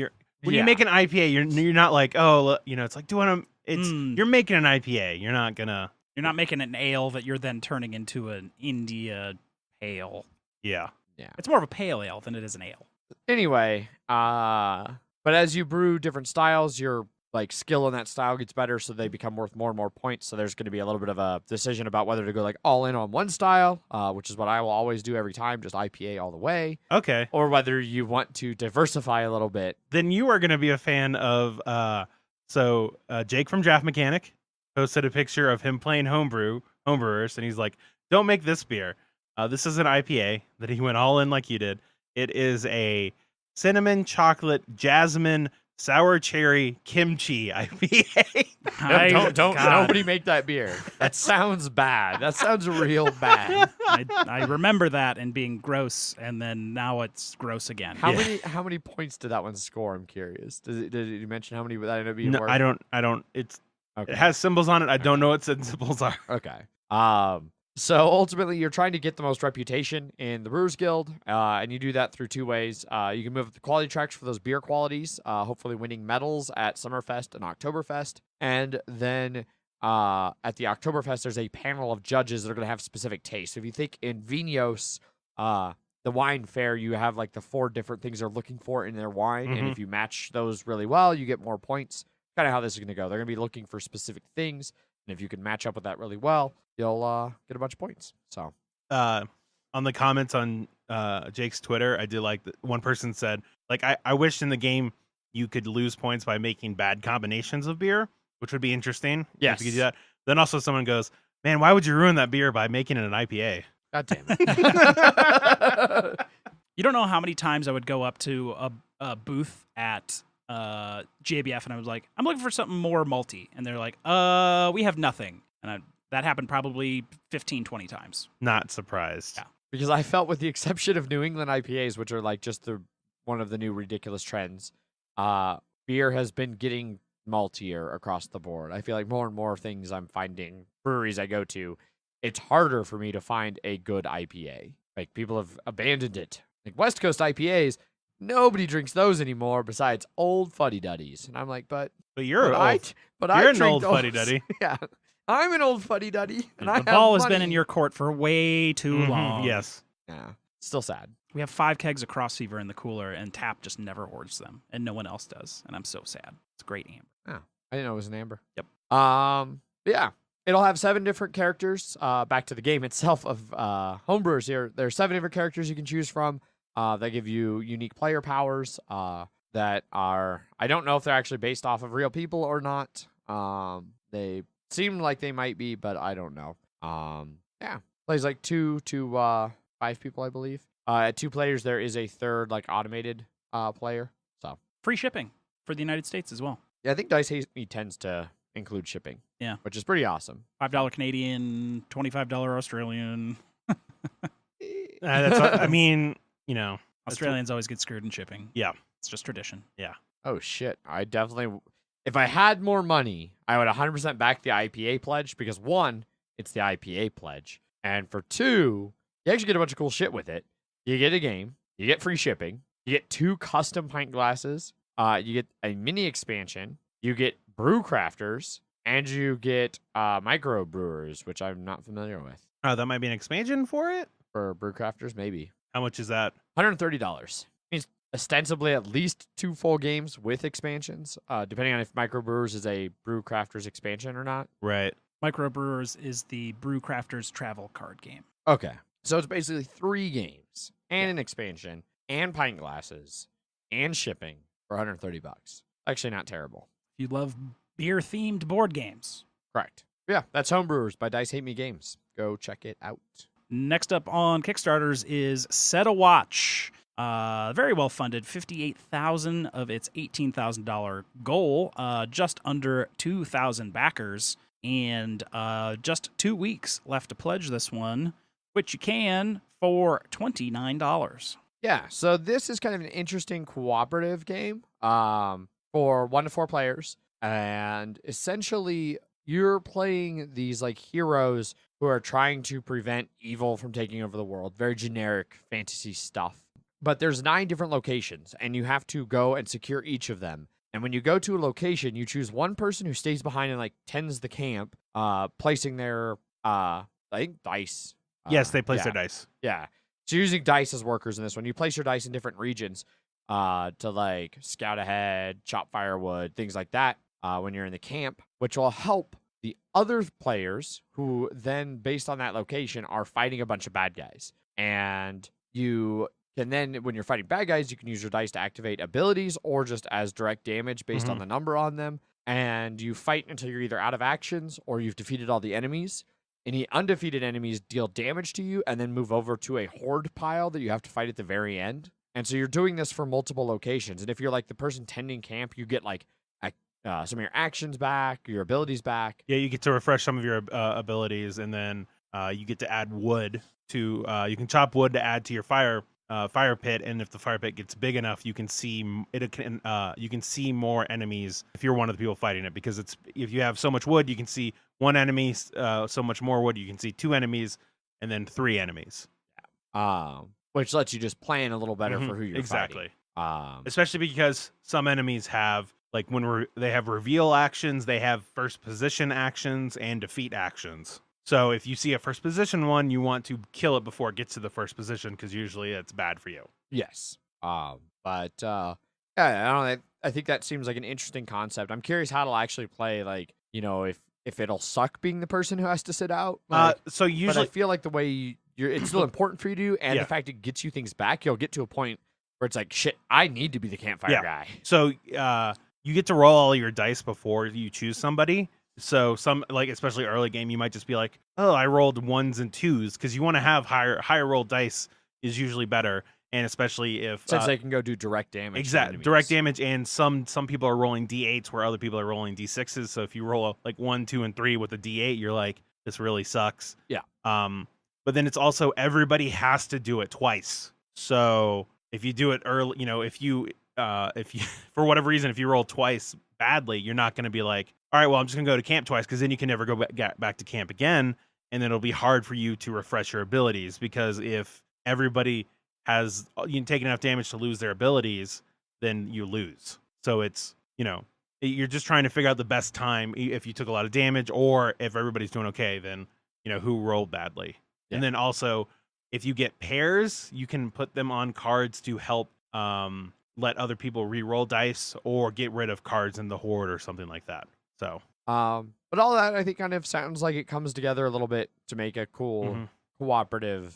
S2: when you make an IPA, you're not like, oh, it's like you're making an IPA. You're not making an ale that you're then turning into an India pale. Yeah.
S3: It's more of a pale ale than it is an ale.
S1: Anyway, but as you brew different styles, your skill in that style gets better, so they become worth more and more points. So there's going to be a little bit of a decision about whether to go all in on one style, which is what I will always do every time, just IPA all the way.
S2: Okay.
S1: Or whether you want to diversify a little bit.
S2: Then you are going to be a fan of Jake from Draft Mechanic posted a picture of him playing Homebrewers, and he's like, don't make this beer. This is an IPA that he went all in like you did. It is a cinnamon, chocolate, jasmine, sour cherry, kimchi IPA.
S1: Nobody make that beer. That sounds bad. That sounds real bad.
S3: I remember that and being gross, and then now it's gross again.
S1: How many points did that one score? I'm curious. Did you mention how many that ended up being worth?
S2: I don't.
S1: Okay.
S2: It has symbols on it. I don't know what symbols are.
S1: Okay. So ultimately, you're trying to get the most reputation in the Brewers Guild, and you do that through 2 ways. You can move up the quality tracks for those beer qualities, hopefully winning medals at Summerfest and Oktoberfest. And then at the Oktoberfest, there's a panel of judges that are going to have specific tastes. So if you think in Vinos, the wine fair, you have the 4 different things they're looking for in their wine, and if you match those really well, you get more points. Kind of how this is going to go. They're going to be looking for specific things, and if you can match up with that really well, you'll get a bunch of points. So,
S2: on the comments on Jake's Twitter, I did like one person said, I wish in the game you could lose points by making bad combinations of beer, which would be interesting.
S1: Yes.
S2: If you could do that. Then also someone goes, man, why would you ruin that beer by making it an IPA?
S1: God damn it.
S3: You don't know how many times I would go up to a booth at GABF and I was like, I'm looking for something more malty. And they're like, we have nothing. And that happened probably 15, 20 times.
S2: Not surprised.
S3: Yeah.
S1: Because I felt, with the exception of New England IPAs, which are just one of the new ridiculous trends, beer has been getting maltier across the board. I feel like more and more things I'm finding, breweries I go to, it's harder for me to find a good IPA. People have abandoned it. West Coast IPAs, nobody drinks those anymore besides old fuddy-duddies. And I'm like, but
S2: you're
S1: an
S2: old fuddy-duddy.
S1: Yeah. I'm an old fuddy-duddy. And
S3: the ball has been in your court for way too long.
S2: Yes.
S1: Yeah. Still sad.
S3: We have 5 kegs of Cross Fever in the cooler, and Tap just never hoards them, and no one else does. And I'm so sad. It's a great amber.
S1: Oh, I didn't know it was an amber.
S3: Yep.
S1: Yeah. It'll have 7 different characters. Back to the game itself of Homebrewers here. There are 7 different characters you can choose from. That give you unique player powers that are, I don't know if they're actually based off of real people or not. They seem like they might be, but I don't know. Yeah. Plays 2 to 5 people, I believe. At 2 players, there is a third automated player. So
S3: free shipping for the United States as well.
S1: Yeah, I think Dice Hate Me tends to include shipping.
S3: Yeah.
S1: Which is pretty awesome.
S3: $5 Canadian, $25 Australian.
S2: That's I mean, you know,
S3: Australians always get screwed in shipping.
S2: Yeah.
S3: It's just tradition.
S2: Yeah.
S1: Oh shit! I definitely, if I had more money, I would 100% back the IPA pledge because one, it's the IPA pledge, and for two, you actually get a bunch of cool shit with it. You get a game, you get free shipping, you get 2 custom pint glasses, you get a mini expansion, you get brew crafters, and you get micro brewers, which I'm not familiar with.
S2: Oh, that might be an expansion for it?
S1: For brew crafters, maybe
S2: How much is that?
S1: $130. Means ostensibly at least 2 full games with expansions, depending on if microbrewers is a brew crafters expansion or not.
S2: Right.
S3: Microbrewers is the Brew Crafters travel card game.
S1: Okay, so it's basically 3 games and an expansion and pint glasses and shipping for $130. Actually, not terrible.
S3: If you love beer-themed board games.
S1: Correct. Yeah, that's Homebrewers by Dice Hate Me Games. Go check it out.
S3: Next up on Kickstarters is Set a Watch. Very well funded, $58,000 of its $18,000 goal, just under 2,000 backers, and just 2 weeks left to pledge this one, which you can for $29.
S1: Yeah, so this is kind of an interesting cooperative game for 1 to 4 players, and essentially you're playing these like heroes who are trying to prevent evil from taking over the world. Very generic fantasy stuff. But there's 9 different locations, and you have to go and secure each of them. And when you go to a location, you choose one person who stays behind and like tends the camp, placing their I think dice.
S2: Yes, they place their dice.
S1: Yeah. So you're using dice as workers in this one. You place your dice in different regions to like scout ahead, chop firewood, things like that when you're in the camp, which will help the other players who then, based on that location, are fighting a bunch of bad guys. And you can then, when you're fighting bad guys, you can use your dice to activate abilities or just as direct damage based on the number on them. And you fight until you're either out of actions or you've defeated all the enemies. Any undefeated enemies deal damage to you and then move over to a horde pile that you have to fight at the very end. And so you're doing this for multiple locations. And if you're like the person tending camp, you get like some of your actions back, your abilities back.
S2: Yeah, you get to refresh some of your abilities, and then you get to add wood to. You can chop wood to add to your fire pit, and if the fire pit gets big enough, you can see you can see more enemies if you're one of the people fighting it. Because if you have so much wood, you can see 1 enemy. So much more wood, you can see 2 enemies, and then 3 enemies.
S1: Which lets you just plan a little better for who you're
S2: exactly.
S1: fighting.
S2: Especially because some enemies have. Like when they have reveal actions, they have first position actions and defeat actions. So if you see a first position one, you want to kill it before it gets to the first position because usually it's bad for you.
S1: Yes. But yeah, I don't know. I think that seems like an interesting concept. I'm curious how it'll actually play. Like, you know, if it'll suck being the person who has to sit out. Like,
S2: so usually,
S1: but I feel like the way it's still important for you to do, and the fact it gets you things back, you'll get to a point where it's like, shit, I need to be the campfire guy.
S2: So you get to roll all your dice before you choose somebody. So some, like, especially early game, you might just be like, oh, I rolled 1s and 2s, because you want to have higher roll dice is usually better. And especially if
S1: since they can go do direct damage.
S2: Exactly. Direct damage, and some people are rolling D8s where other people are rolling D6s. So if you roll like 1, 2, and 3 with a D8, you're like, this really sucks.
S1: Yeah.
S2: But then it's also everybody has to do it twice. So if you do it early, you know, if you for whatever reason, if you roll twice badly, you're not going to be like, all right, well, I'm just going to go to camp twice, because then you can never go back to camp again. And then it'll be hard for you to refresh your abilities, because if everybody has taken enough damage to lose their abilities, then you lose. So it's, you know, you're just trying to figure out the best time if you took a lot of damage, or if everybody's doing okay, then, you know, who rolled badly. Yeah. And then also, if you get pairs, you can put them on cards to help let other people re-roll dice or get rid of cards in the horde or something like that. So,
S1: but all that I think kind of sounds like it comes together a little bit to make a cool cooperative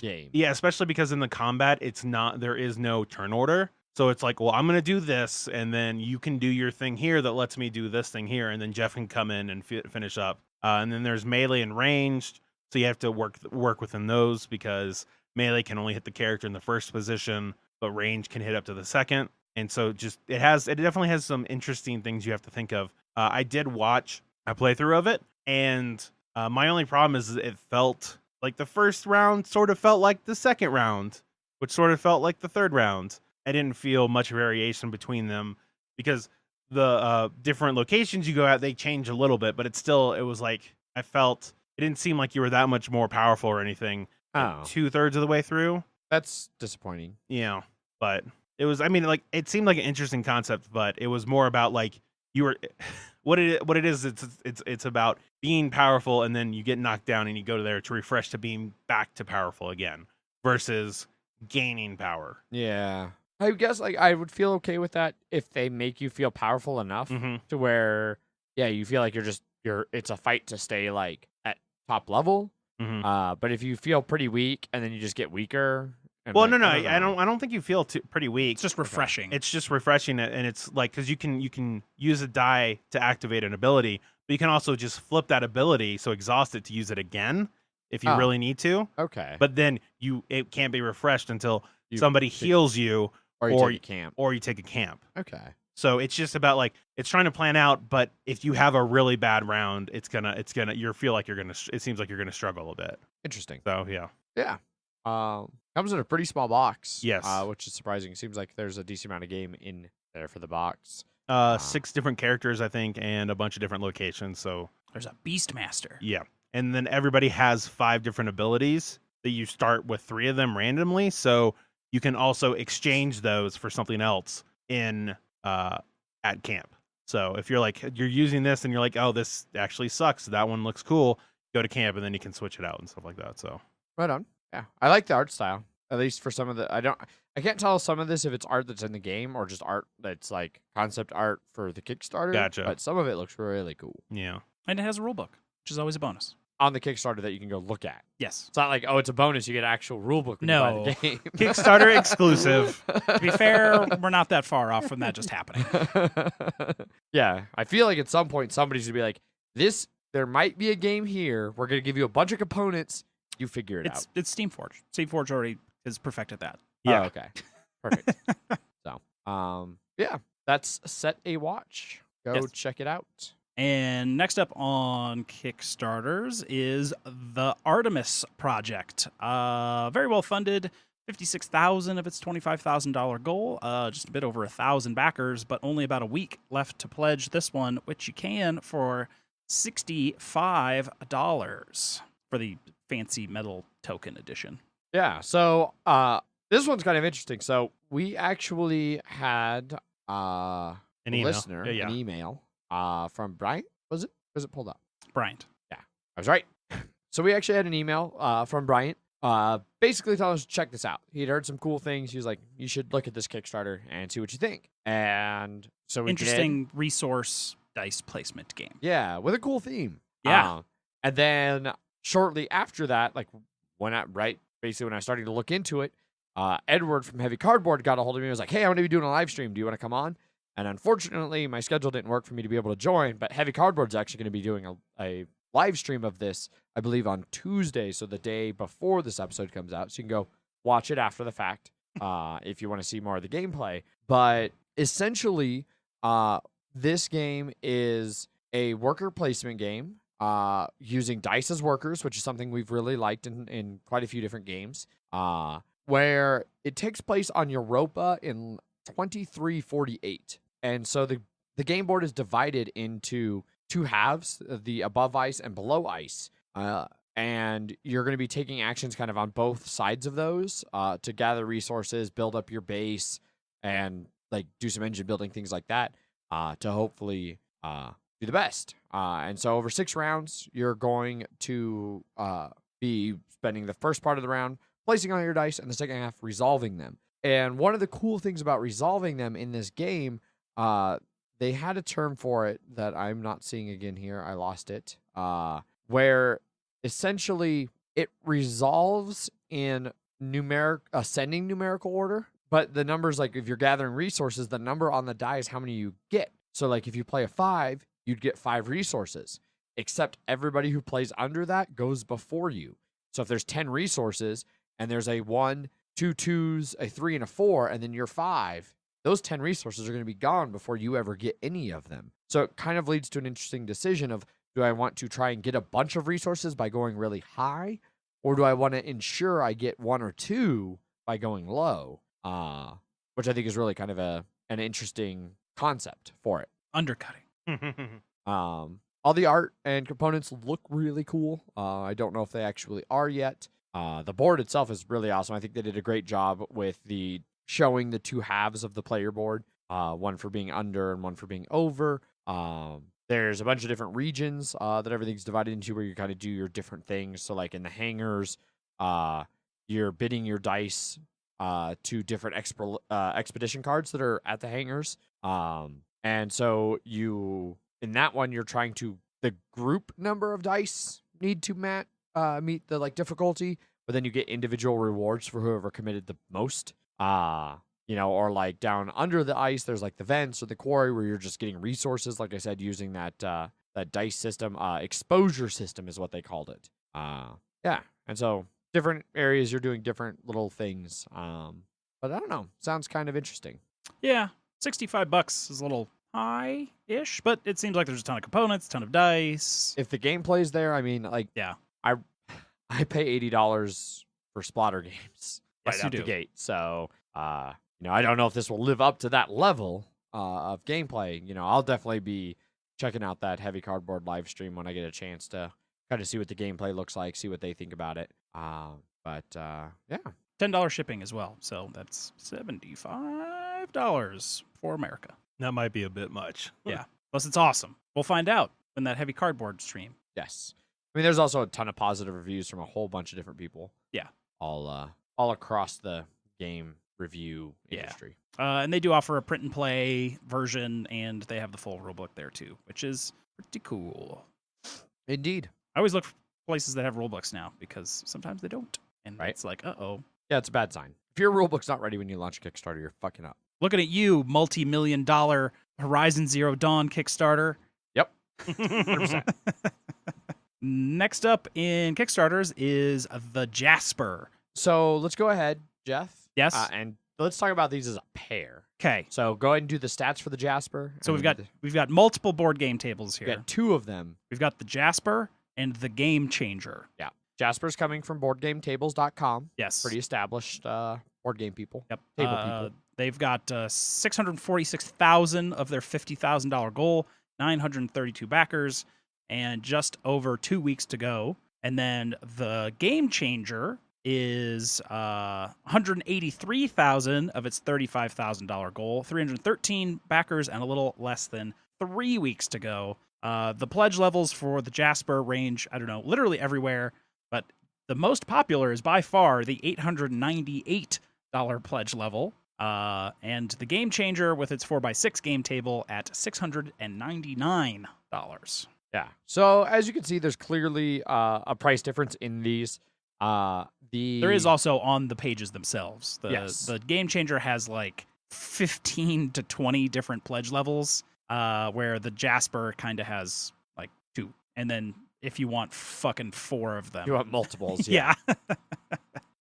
S1: game.
S2: Yeah, especially because in the combat, there is no turn order. So it's like, well, I'm going to do this, and then you can do your thing here that lets me do this thing here, and then Jeff can come in and finish up. And then there's melee and ranged, so you have to work within those, because melee can only hit the character in the first position, but range can hit up to the second. And so just it definitely has some interesting things you have to think of. I did watch a playthrough of it, and my only problem is it felt like the first round sort of felt like the second round, which sort of felt like the third round. I didn't feel much variation between them because the different locations you go at, they change a little bit, but it was like I felt it didn't seem like you were that much more powerful or anything.
S1: Oh,
S2: 2/3 of the way through.
S1: that's disappointing.
S2: Yeah, but it was. I mean, like it seemed like an interesting concept, but it was more about like you were. What it is, it's about being powerful, and then you get knocked down, and you go to there to refresh to being back to powerful again, versus gaining power.
S1: Yeah. I guess like I would feel okay with that if they make you feel powerful enough to where, yeah, you feel like it's a fight to stay like at top level. But if you feel pretty weak and then you just get weaker.
S2: Well, no, I don't think you feel pretty weak.
S3: It's just refreshing.
S2: It's just refreshing, and it's like because you can use a die to activate an ability, but you can also just flip that ability, so exhaust it to use it again if you really need to.
S1: Okay.
S2: But then it can't be refreshed until somebody heals you,
S1: or you take a camp.
S2: Or you take a camp.
S1: Okay.
S2: So it's just about like it's trying to plan out, but if you have a really bad round, it seems like you're gonna struggle a bit.
S1: Interesting.
S2: So yeah.
S1: Yeah. Comes in a pretty small box.
S2: Yes.
S1: Which is surprising. It seems like there's a decent amount of game in there for the box.
S2: 6 different characters, I think, and a bunch of different locations. So
S3: there's a Beastmaster.
S2: Yeah. And then everybody has 5 different abilities that you start with 3 of them randomly. So you can also exchange those for something else in at camp. So if you're using this and you're like, oh, this actually sucks, that one looks cool, go to camp and then you can switch it out and stuff like that. So
S1: right on. Yeah, I like the art style. At least for some of the, I can't tell some of this if it's art that's in the game or just art that's like concept art for the Kickstarter.
S2: Gotcha.
S1: But some of it looks really cool.
S2: Yeah.
S3: And it has a rule book, which is always a bonus.
S1: On the Kickstarter that you can go look at.
S3: Yes.
S1: It's not like, oh, it's a bonus. You get an actual rule book when you buy the game.
S2: Kickstarter exclusive.
S3: To be fair, we're not that far off from that just happening.
S1: Yeah. I feel like at some point somebody's going to be like, there might be a game here. We're going to give you a bunch of components. You figure it out.
S3: It's Steamforged. Steamforged already has perfected that.
S2: Yeah.
S1: Oh, okay. Perfect. So, yeah, that's Set a Watch. Go check it out.
S3: And next up on Kickstarters is the Artemis Project. Very well funded, $56,000 of its $25,000 goal. Just a bit over 1,000 backers, but only about a week left to pledge this one, which you can for $65 for the fancy metal token edition.
S1: Yeah. So this one's kind of interesting. So we actually had an email from Bryant. Was it pulled up?
S3: Bryant.
S1: Yeah, I was right. So we actually had an email from Bryant basically telling us to check this out. He'd heard some cool things. He was like, you should look at this Kickstarter and see what you think. And so we
S3: Interesting resource dice placement game.
S1: Yeah, with a cool theme.
S3: Yeah.
S1: And then shortly after that, like when I started to look into it, Edward from Heavy Cardboard got a hold of me and was like, hey, I'm going to be doing a live stream. Do you want to come on? And unfortunately, my schedule didn't work for me to be able to join, but Heavy Cardboard's actually going to be doing a live stream of this, I believe, on Tuesday, so the day before this episode comes out. So you can go watch it after the fact if you want to see more of the gameplay. But essentially, this game is a worker placement game using dice as workers, which is something we've really liked in quite a few different games, where it takes place on Europa in 2348. And so the game board is divided into 2 halves, the above ice and below ice. And you're going to be taking actions kind of on both sides of those to gather resources, build up your base, and like do some engine building, things like that, to hopefully do the best. And so over 6 rounds, you're going to be spending the first part of the round placing on your dice and the second half resolving them. And one of the cool things about resolving them in this game, they had a term for it that I'm not seeing again here. I lost it. Where essentially it resolves in ascending numerical order, but the numbers, like if you're gathering resources, the number on the die is how many you get. So like if you play a 5, you'd get 5 resources, except everybody who plays under that goes before you. So if there's 10 resources and there's a 1, 2 2s, a 3, and a 4, and then you're 5, those 10 resources are going to be gone before you ever get any of them. So it kind of leads to an interesting decision of, do I want to try and get a bunch of resources by going really high, or do I want to ensure I get 1 or 2 by going low? Which I think is really kind of an interesting concept for it.
S3: Undercutting.
S1: All the art and components look really cool. I don't know if they actually are yet. The board itself is really awesome. I think they did a great job with showing the 2 halves of the player board, one for being under and one for being over. There's a bunch of different regions that everything's divided into where you kind of do your different things. So like in the hangars, you're bidding your dice to different expedition cards that are at the hangars. And so in that one, you're trying to, the group number of dice need to meet the like difficulty, but then you get individual rewards for whoever committed the most. Or like down under the ice, there's like the vents or the quarry where you're just getting resources. Like I said, using that dice system, exposure system is what they called it. And so different areas you're doing different little things. But I don't know, sounds kind of interesting.
S3: Yeah, $65 is a little high-ish, but it seems like there's a ton of components, a ton of dice.
S1: If the gameplay's there, I mean, like,
S3: yeah,
S1: I pay $80 for Splatter games right out the gate. So, I don't know if this will live up to that level of gameplay. I'll definitely be checking out that Heavy Cardboard live stream when I get a chance to kind of see what the gameplay looks like, see what they think about it. Yeah.
S3: $10 shipping as well. So that's $75 for America.
S2: That might be a bit much.
S3: Yeah. Plus, it's awesome. We'll find out in that Heavy Cardboard stream.
S1: Yes. I mean, there's also a ton of positive reviews from a whole bunch of different people.
S3: Yeah.
S1: All across the game review industry.
S3: And they do offer a print and play version, and they have the full rulebook there too, which is pretty cool.
S1: Indeed.
S3: I always look for places that have rulebooks now, because sometimes they don't. And it's like, uh-oh.
S1: Yeah, it's a bad sign. If your rulebook's not ready when you launch a Kickstarter, you're fucking up.
S3: Looking at you, multi-million-dollar Horizon Zero Dawn Kickstarter.
S1: Yep. 100%.
S3: Next up in Kickstarters is the Jasper.
S1: So let's go ahead, Jeff.
S3: Yes.
S1: And let's talk about these as a pair.
S3: Okay.
S1: So go ahead and do the stats for the Jasper.
S3: So we've got multiple board game tables here.
S1: We've got 2 of them.
S3: We've got the Jasper and the Game Changer.
S1: Yeah. Jasper's coming from BoardGameTables.com.
S3: Yes.
S1: Pretty established board game people.
S3: Yep.
S1: Table people.
S3: They've got 646,000 of their $50,000 goal, 932 backers, and just over 2 weeks to go. And then the Game Changer is 183,000 of its $35,000 goal, 313 backers, and a little less than 3 weeks to go. The pledge levels for the Jasper range, I don't know, literally everywhere, but the most popular is by far the $898 pledge level. And the Game Changer with its 4x6 game table at $699.
S1: Yeah. So as you can see, there's clearly a price difference in these.
S3: There is also on the pages themselves.
S1: The
S3: Game Changer has like 15 to 20 different pledge levels, where the Jasper kind of has like 2. And then if you want fucking 4 of them.
S1: You want multiples.
S3: Yeah.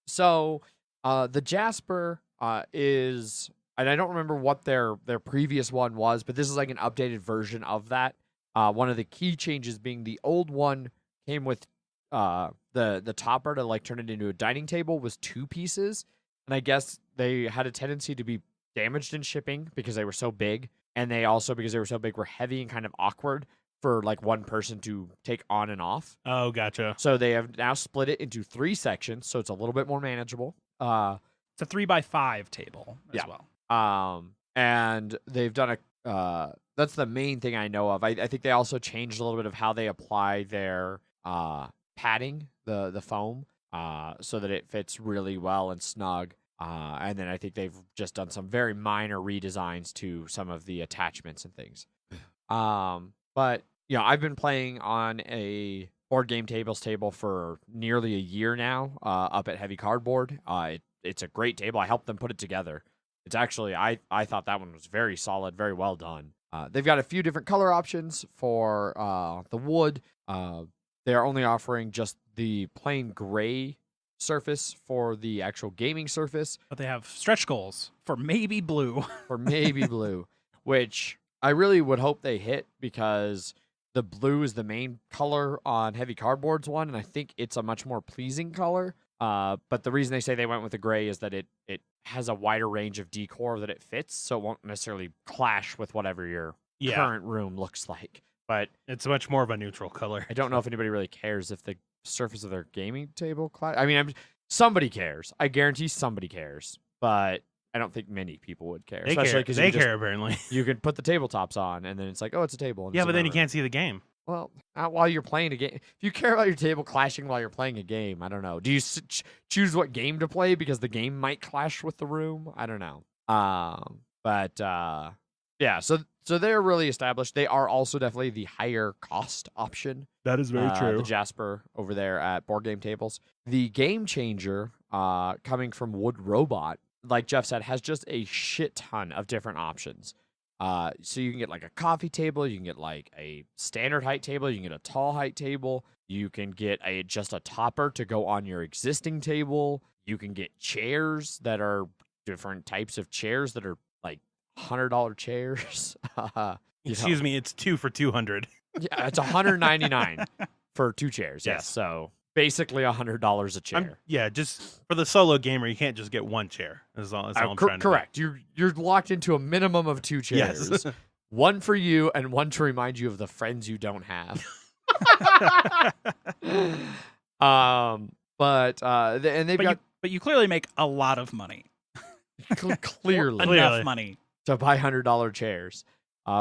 S1: So the Jasper is, and I don't remember what their previous one was, but this is like an updated version of that. One of the key changes being the old one came with the topper to like turn it into a dining table was 2 pieces, and I guess they had a tendency to be damaged in shipping because they were so big, and they also, because they were so big, were heavy and kind of awkward for like one person to take on and off.
S2: Oh, gotcha.
S1: So they have now split it into 3 sections, so it's a little bit more manageable.
S3: It's a 3x5 table as well.
S1: And they've done that's the main thing I know of. I think they also changed a little bit of how they apply their padding, the foam, so that it fits really well and snug. And then I think they've just done some very minor redesigns to some of the attachments and things. But I've been playing on a board game tables table for nearly a year now, up at Heavy Cardboard. It's a great table. I helped them put it together. It's actually, I thought that one was very solid, very well done. They've got a few different color options for the wood. They are only offering just the plain gray surface for the actual gaming surface.
S3: But they have stretch goals for maybe blue.
S1: For maybe blue, which I really would hope they hit because the blue is the main color on Heavy Cardboard's one, and I think it's a much more pleasing color. But the reason they say they went with the gray is that it has a wider range of decor that it fits, so it won't necessarily clash with whatever your current room looks like. But
S2: it's much more of a neutral color.
S1: I don't know if anybody really cares if the surface of their gaming table I mean, somebody cares. I guarantee somebody cares, but I don't think many people would care.
S2: Especially because they care, apparently.
S1: You could put the tabletops on, and then it's like, oh, it's a table.
S2: Yeah, but then you can't see the game.
S1: Well, not while you're playing a game. If you care about your table clashing while you're playing a game, I don't know. Do you choose what game to play because the game might clash with the room? I don't know. Yeah, so they're really established. They are also definitely the higher cost option.
S2: That is very true.
S1: The Jasper over there at Board Game Tables. The Game Changer, coming from Wood Robot, like Jeff said, has just a shit ton of different options. So you can get like a coffee table, you can get like a standard height table, you can get a tall height table, you can get just a topper to go on your existing table, you can get chairs that are different types of chairs that are like $100 chairs.
S2: Excuse me, it's 2 for $200.
S1: Yeah, it's $199 for 2 chairs. Yes, so basically $100 a chair.
S2: Just for the solo gamer, you can't just get one chair. That's all I'm trying to do.
S1: Correct. You're locked into a minimum of 2 chairs.
S2: Yes.
S1: One for you and one to remind you of the friends you don't have.
S3: But you clearly make a lot of money.
S1: Clearly
S3: enough money
S1: to buy $100 chairs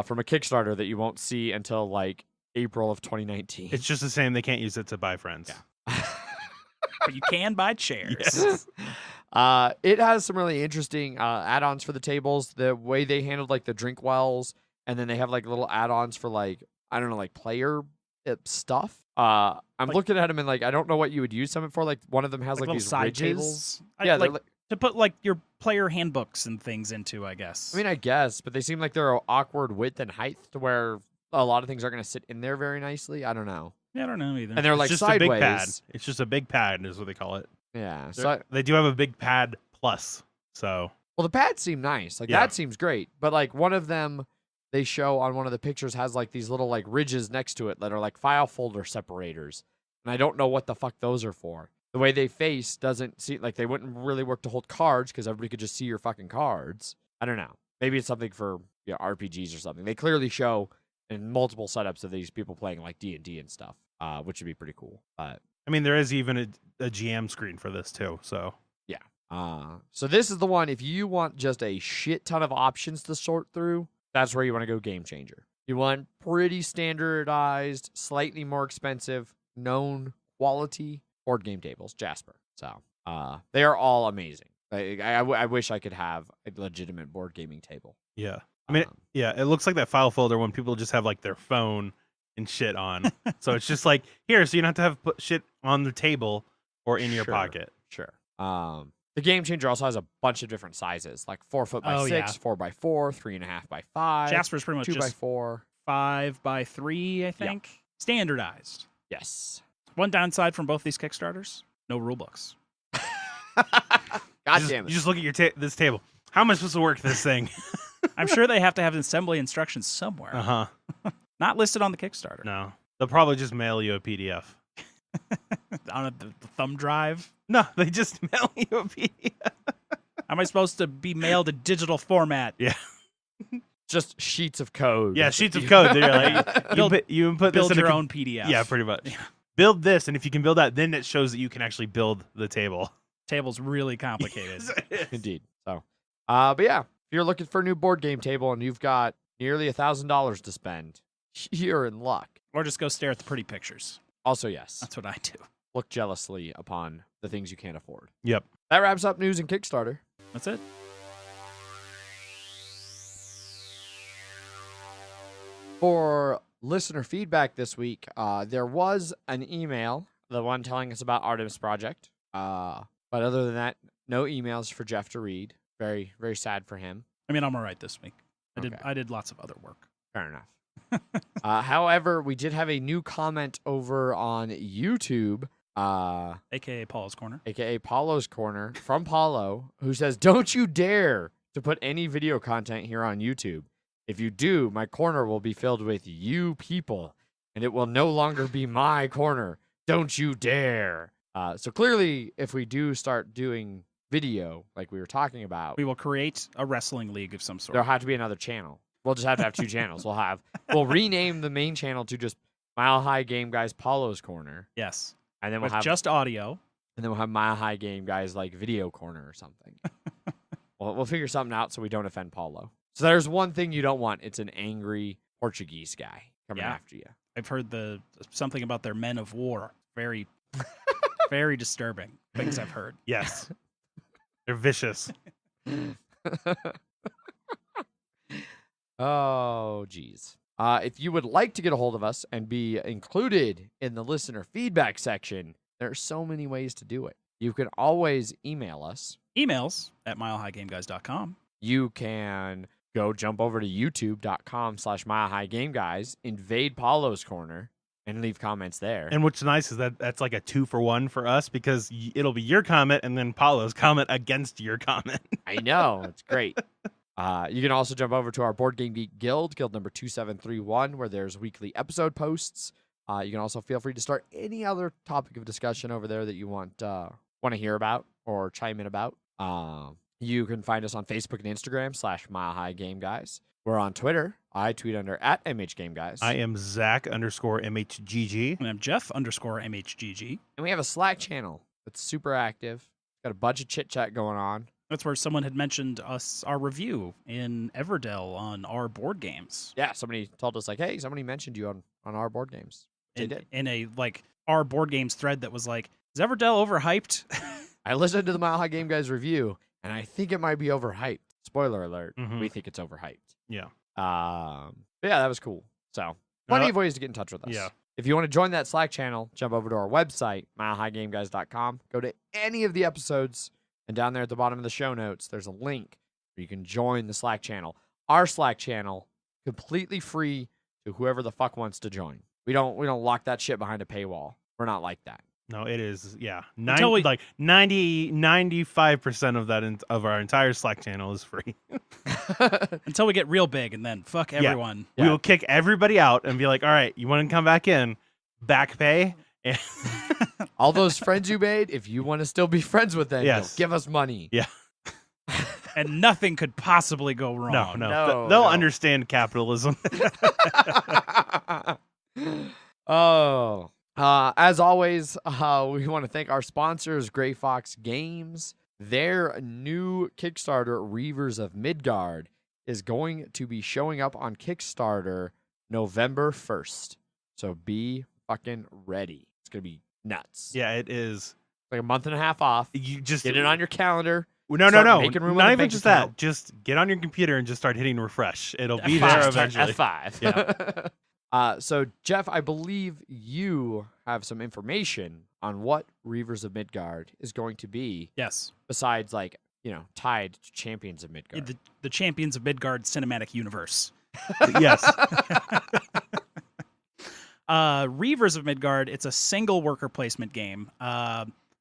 S1: from a Kickstarter that you won't see until like April of 2019.
S2: It's just the same. They can't use it to buy friends.
S1: Yeah.
S3: But you can buy chairs.
S1: Yes. It has some really interesting add-ons for the tables. The way they handled like the drink wells, and then they have like little add-ons for like, I don't know, like player stuff. I'm looking at them and like I don't know what you would use them for. Like one of them has like these
S3: side
S1: ridges.
S3: tables.
S1: Yeah,
S3: like to put like your player handbooks and things into, I guess.
S1: I mean, I guess, but they seem like they're awkward width and height to where a lot of things are going to sit in there very nicely. I don't know.
S3: Yeah, I don't know either.
S1: And they're like
S2: just
S1: sideways.
S2: A big pad. It's just a big pad is what they call it.
S1: Yeah. So
S2: they do have a big pad plus. So
S1: well, the pads seem nice. Like that seems great. But like one of them they show on one of the pictures has like these little like ridges next to it that are like file folder separators. And I don't know what the fuck those are for. The way they face doesn't seem like they wouldn't really work to hold cards because everybody could just see your fucking cards. I don't know. Maybe it's something for RPGs or something. They clearly show in multiple setups of these people playing like D&D and stuff, which would be pretty cool. But
S2: I mean, there is even a GM screen for this too. So
S1: yeah. So this is the one. If you want just a shit ton of options to sort through, that's where you want to go. Game Changer. You want pretty standardized, slightly more expensive, known quality board game tables. Jasper. So they are all amazing. I wish I could have a legitimate board gaming table.
S2: Yeah. I mean, it looks like that file folder when people just have like their phone and shit on. So it's just like, here, so you don't have to have put shit on the table or in your pocket.
S1: Sure. The Game Changer also has a bunch of different sizes, like 4 foot by 6, 4 by 4, 3.5 by 5.
S3: Jasper's pretty much
S1: 2
S3: just
S1: by 4,
S3: 5 by 3, I think. Yeah. Standardized.
S1: Yes.
S3: One downside from both these Kickstarters: no rule books.
S1: God damn it!
S2: You just look at this table. How am I supposed to work this thing?
S3: I'm sure they have to have assembly instructions somewhere. Not listed on the Kickstarter.
S2: No, they'll probably just mail you a PDF.
S3: On the thumb drive?
S2: No, they just mail you a PDF.
S3: Am I supposed to be mailed a digital format?
S2: Yeah.
S1: Just sheets of code.
S2: Yeah, sheets of code. They're like, you input
S3: build
S2: this
S3: your own PDF.
S2: Yeah, pretty much. Yeah. Build this, and if you can build that, then it shows that you can actually build the table.
S3: Table's really complicated.
S1: Indeed. So, but yeah, if you're looking for a new board game table and you've got nearly $1,000 to spend, you're in luck.
S3: Or just go stare at the pretty pictures.
S1: Also, yes.
S3: That's what I do.
S1: Look jealously upon the things you can't afford.
S2: Yep.
S1: That wraps up news and Kickstarter.
S3: That's it.
S1: For listener feedback this week, there was an email, the one telling us about Artemis Project. But other than that, no emails for Jeff to read. Very, very sad for him.
S3: I mean, I'm all right this week.
S1: Okay.
S3: I did lots of other work.
S1: Fair enough. However, we did have a new comment over on YouTube
S3: AKA Paul's Corner.
S1: AKA Paulo's Corner, from Paulo, who says, "Don't you dare to put any video content here on YouTube. If you do, my corner will be filled with you people, and it will no longer be my corner. Don't you dare." So clearly, if we do start doing video like we were talking about,
S3: We will create a wrestling league of some sort.
S1: there'll have to be another channel. We'll just have to have two channels. We'll rename the main channel to just Mile High Game Guys Paulo's Corner,
S3: Yes.
S1: and then we'll
S3: With
S1: have
S3: just audio.
S1: Mile High Game Guys like Video Corner or something. We'll figure something out so we don't offend Paulo. So there's one thing you don't want. It's an angry Portuguese guy coming
S3: Yeah.
S1: after you.
S3: I've heard something about their men of war. Very, very disturbing things I've heard.
S2: Yes. They're vicious.
S1: Oh, geez. If you would like to get a hold of us and be included in the listener feedback section, there are so many ways to do it. You can always email us.
S3: Emails at milehighgameguys.com.
S1: You can go jump over to youtube.com/milehighgameguys, invade Paulo's Corner, and leave comments there.
S2: And what's nice is that that's like a 2-for-1 for us because it'll be your comment and then Paulo's comment against your comment.
S1: I know. It's great. You can also jump over to our Board Game Geek Guild number 2731, where there's weekly episode posts. You can also feel free to start any other topic of discussion over there that you want to hear about or chime in about. You can find us on Facebook and Instagram /MileHighGameGuys. We're on Twitter. I tweet under @MHGameGuys.
S2: I am Zach_MHGG.
S3: And I'm Jeff_MHGG.
S1: And we have a Slack channel that's super active. Got a bunch of chit chat going on.
S3: That's where someone had mentioned our review in Everdell on our board games.
S1: Yeah, somebody told us, like, hey, somebody mentioned you on our board games. They did.
S3: In a, our board games thread that was like, is Everdell overhyped?
S1: I listened to the Mile High Game Guys review, and I think it might be overhyped. Spoiler alert.
S2: Mhm.
S1: We think it's overhyped.
S2: Yeah.
S1: But yeah, that was cool. So plenty of ways to get in touch with us.
S2: Yeah.
S1: If you want to join that Slack channel, jump over to our website, milehighgameguys.com. Go to any of the episodes, and down there at the bottom of the show notes, there's a link where you can join the Slack channel. Our Slack channel, completely free to whoever the fuck wants to join. We don't lock that shit behind a paywall. We're not like that.
S2: No, it is. Yeah. 95% of that of our entire Slack channel is free.
S3: Until we get real big, and then fuck everyone.
S1: Yeah.
S2: We will kick everybody out and be like, all right, you want to come back in? Back pay?
S1: All those friends you made, if you want to still be friends with them,
S2: Yes.
S1: give us money.
S2: Yeah.
S3: And nothing could possibly go wrong.
S2: No. They'll understand capitalism.
S1: As always, we want to thank our sponsors, Gray Fox Games. Their new Kickstarter, Reavers of Midgard, is going to be showing up on Kickstarter November 1st. So be fucking ready. It's going to be nuts.
S2: Yeah, it is.
S1: Like a month and a half off.
S2: You just
S1: Get it on your calendar.
S2: No.
S1: making room on
S2: Not
S1: the
S2: even
S1: bank
S2: just
S1: account.
S2: that. Just get on your computer and just start hitting refresh. It'll be
S1: F5,
S2: there eventually.
S1: F5.
S2: Yeah.
S1: So, Jeff, I believe you have some information on what Reavers of Midgard is going to be.
S3: Yes.
S1: Besides, tied to Champions of Midgard.
S3: The Champions of Midgard cinematic universe.
S2: Yes.
S3: Reavers of Midgard, it's a single worker placement game.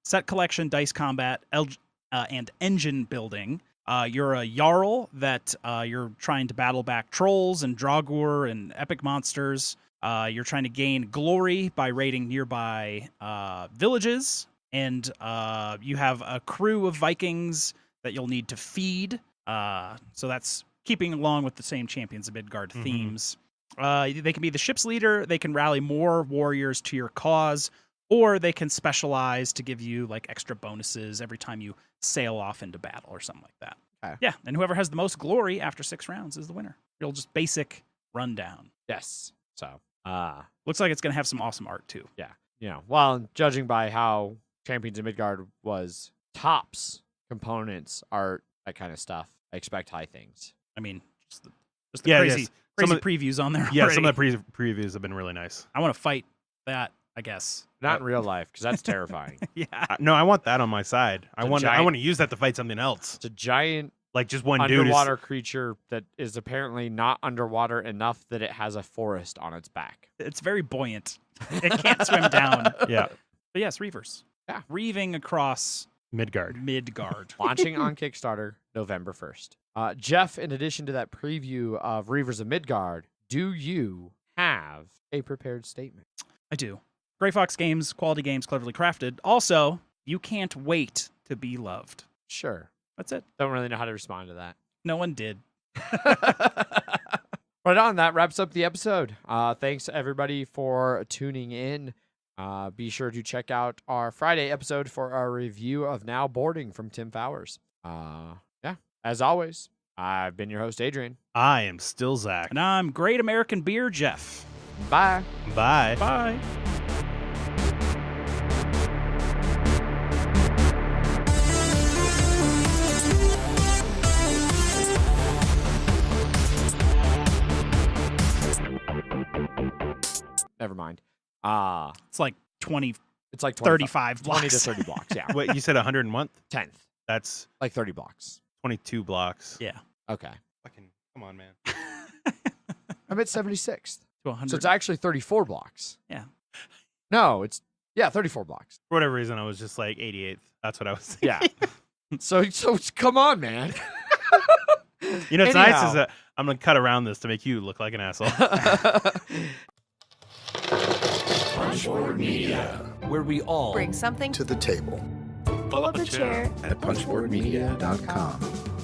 S3: Set collection, dice combat, and engine building. You're a Jarl that you're trying to battle back trolls and Draugr and epic monsters. You're trying to gain glory by raiding nearby villages. And you have a crew of Vikings that you'll need to feed. So that's keeping along with the same Champions of Midgard themes. They can be the ship's leader. They can rally more warriors to your cause. Or they can specialize to give you extra bonuses every time you sail off into battle or something like that.
S1: Okay.
S3: Yeah, and whoever has the most glory after 6 rounds is the winner. Real just basic rundown.
S1: Yes. So,
S3: Looks like it's going to have some awesome art too.
S1: yeah. Well, judging by how Champions of Midgard was tops, components, art, that kind of stuff, I expect high things.
S3: I mean, just the crazy,
S2: yes.
S3: crazy previews on there.
S2: Yeah,
S3: already.
S2: some of the previews have been really nice.
S3: I want to fight that, I guess.
S1: Not in real life, because that's terrifying.
S3: Yeah.
S2: No, I want that on my side. I
S1: It's a
S2: want
S1: giant-
S2: to use that to fight something else.
S1: It's a giant
S2: Like just one dude.
S1: underwater creature that is apparently not underwater enough that it has a forest on its back.
S3: It's very buoyant. It can't swim down.
S2: Yeah.
S3: But yes, Reavers.
S1: Yeah.
S3: Reaving across
S2: Midgard.
S1: Launching on Kickstarter November 1st. Jeff, in addition to that preview of Reavers of Midgard, do you have a prepared statement?
S3: I do. Gray Fox Games, quality games cleverly crafted. Also, you can't wait to be loved.
S1: Sure.
S3: That's it.
S1: Don't really know how to respond to that.
S3: No one did.
S1: Right on. That wraps up the episode. Thanks, everybody, for tuning in. Be sure to check out our Friday episode for our review of Now Boarding from Tim Fowers. Yeah, as always, I've been your host, Adrian.
S2: I am still Zach.
S3: And I'm Great American Beer Jeff.
S1: Bye.
S2: Bye.
S3: Bye.
S1: Never mind.
S3: It's like 20,
S1: It's like
S3: 35 blocks.
S1: 20 to 30 blocks. Yeah.
S2: Wait, you said 100 a month?
S1: 10th.
S2: That's
S1: Like 30 blocks.
S2: 22 blocks.
S3: Yeah.
S1: Okay.
S2: Fucking, come on, man.
S1: I'm at 76th.
S3: To 100.
S1: So it's actually 34 blocks.
S3: Yeah.
S1: No, it's 34 blocks.
S2: For whatever reason, I was just like 88th. That's what I was thinking.
S1: Yeah. so come on, man.
S2: You know what's nice
S1: Anyhow.
S2: is that I'm going to cut around this to make you look like an asshole.
S4: Punchboard Media,
S5: where we all
S6: Bring something
S4: to the table.
S6: pull up a chair
S4: At punchboardmedia.com.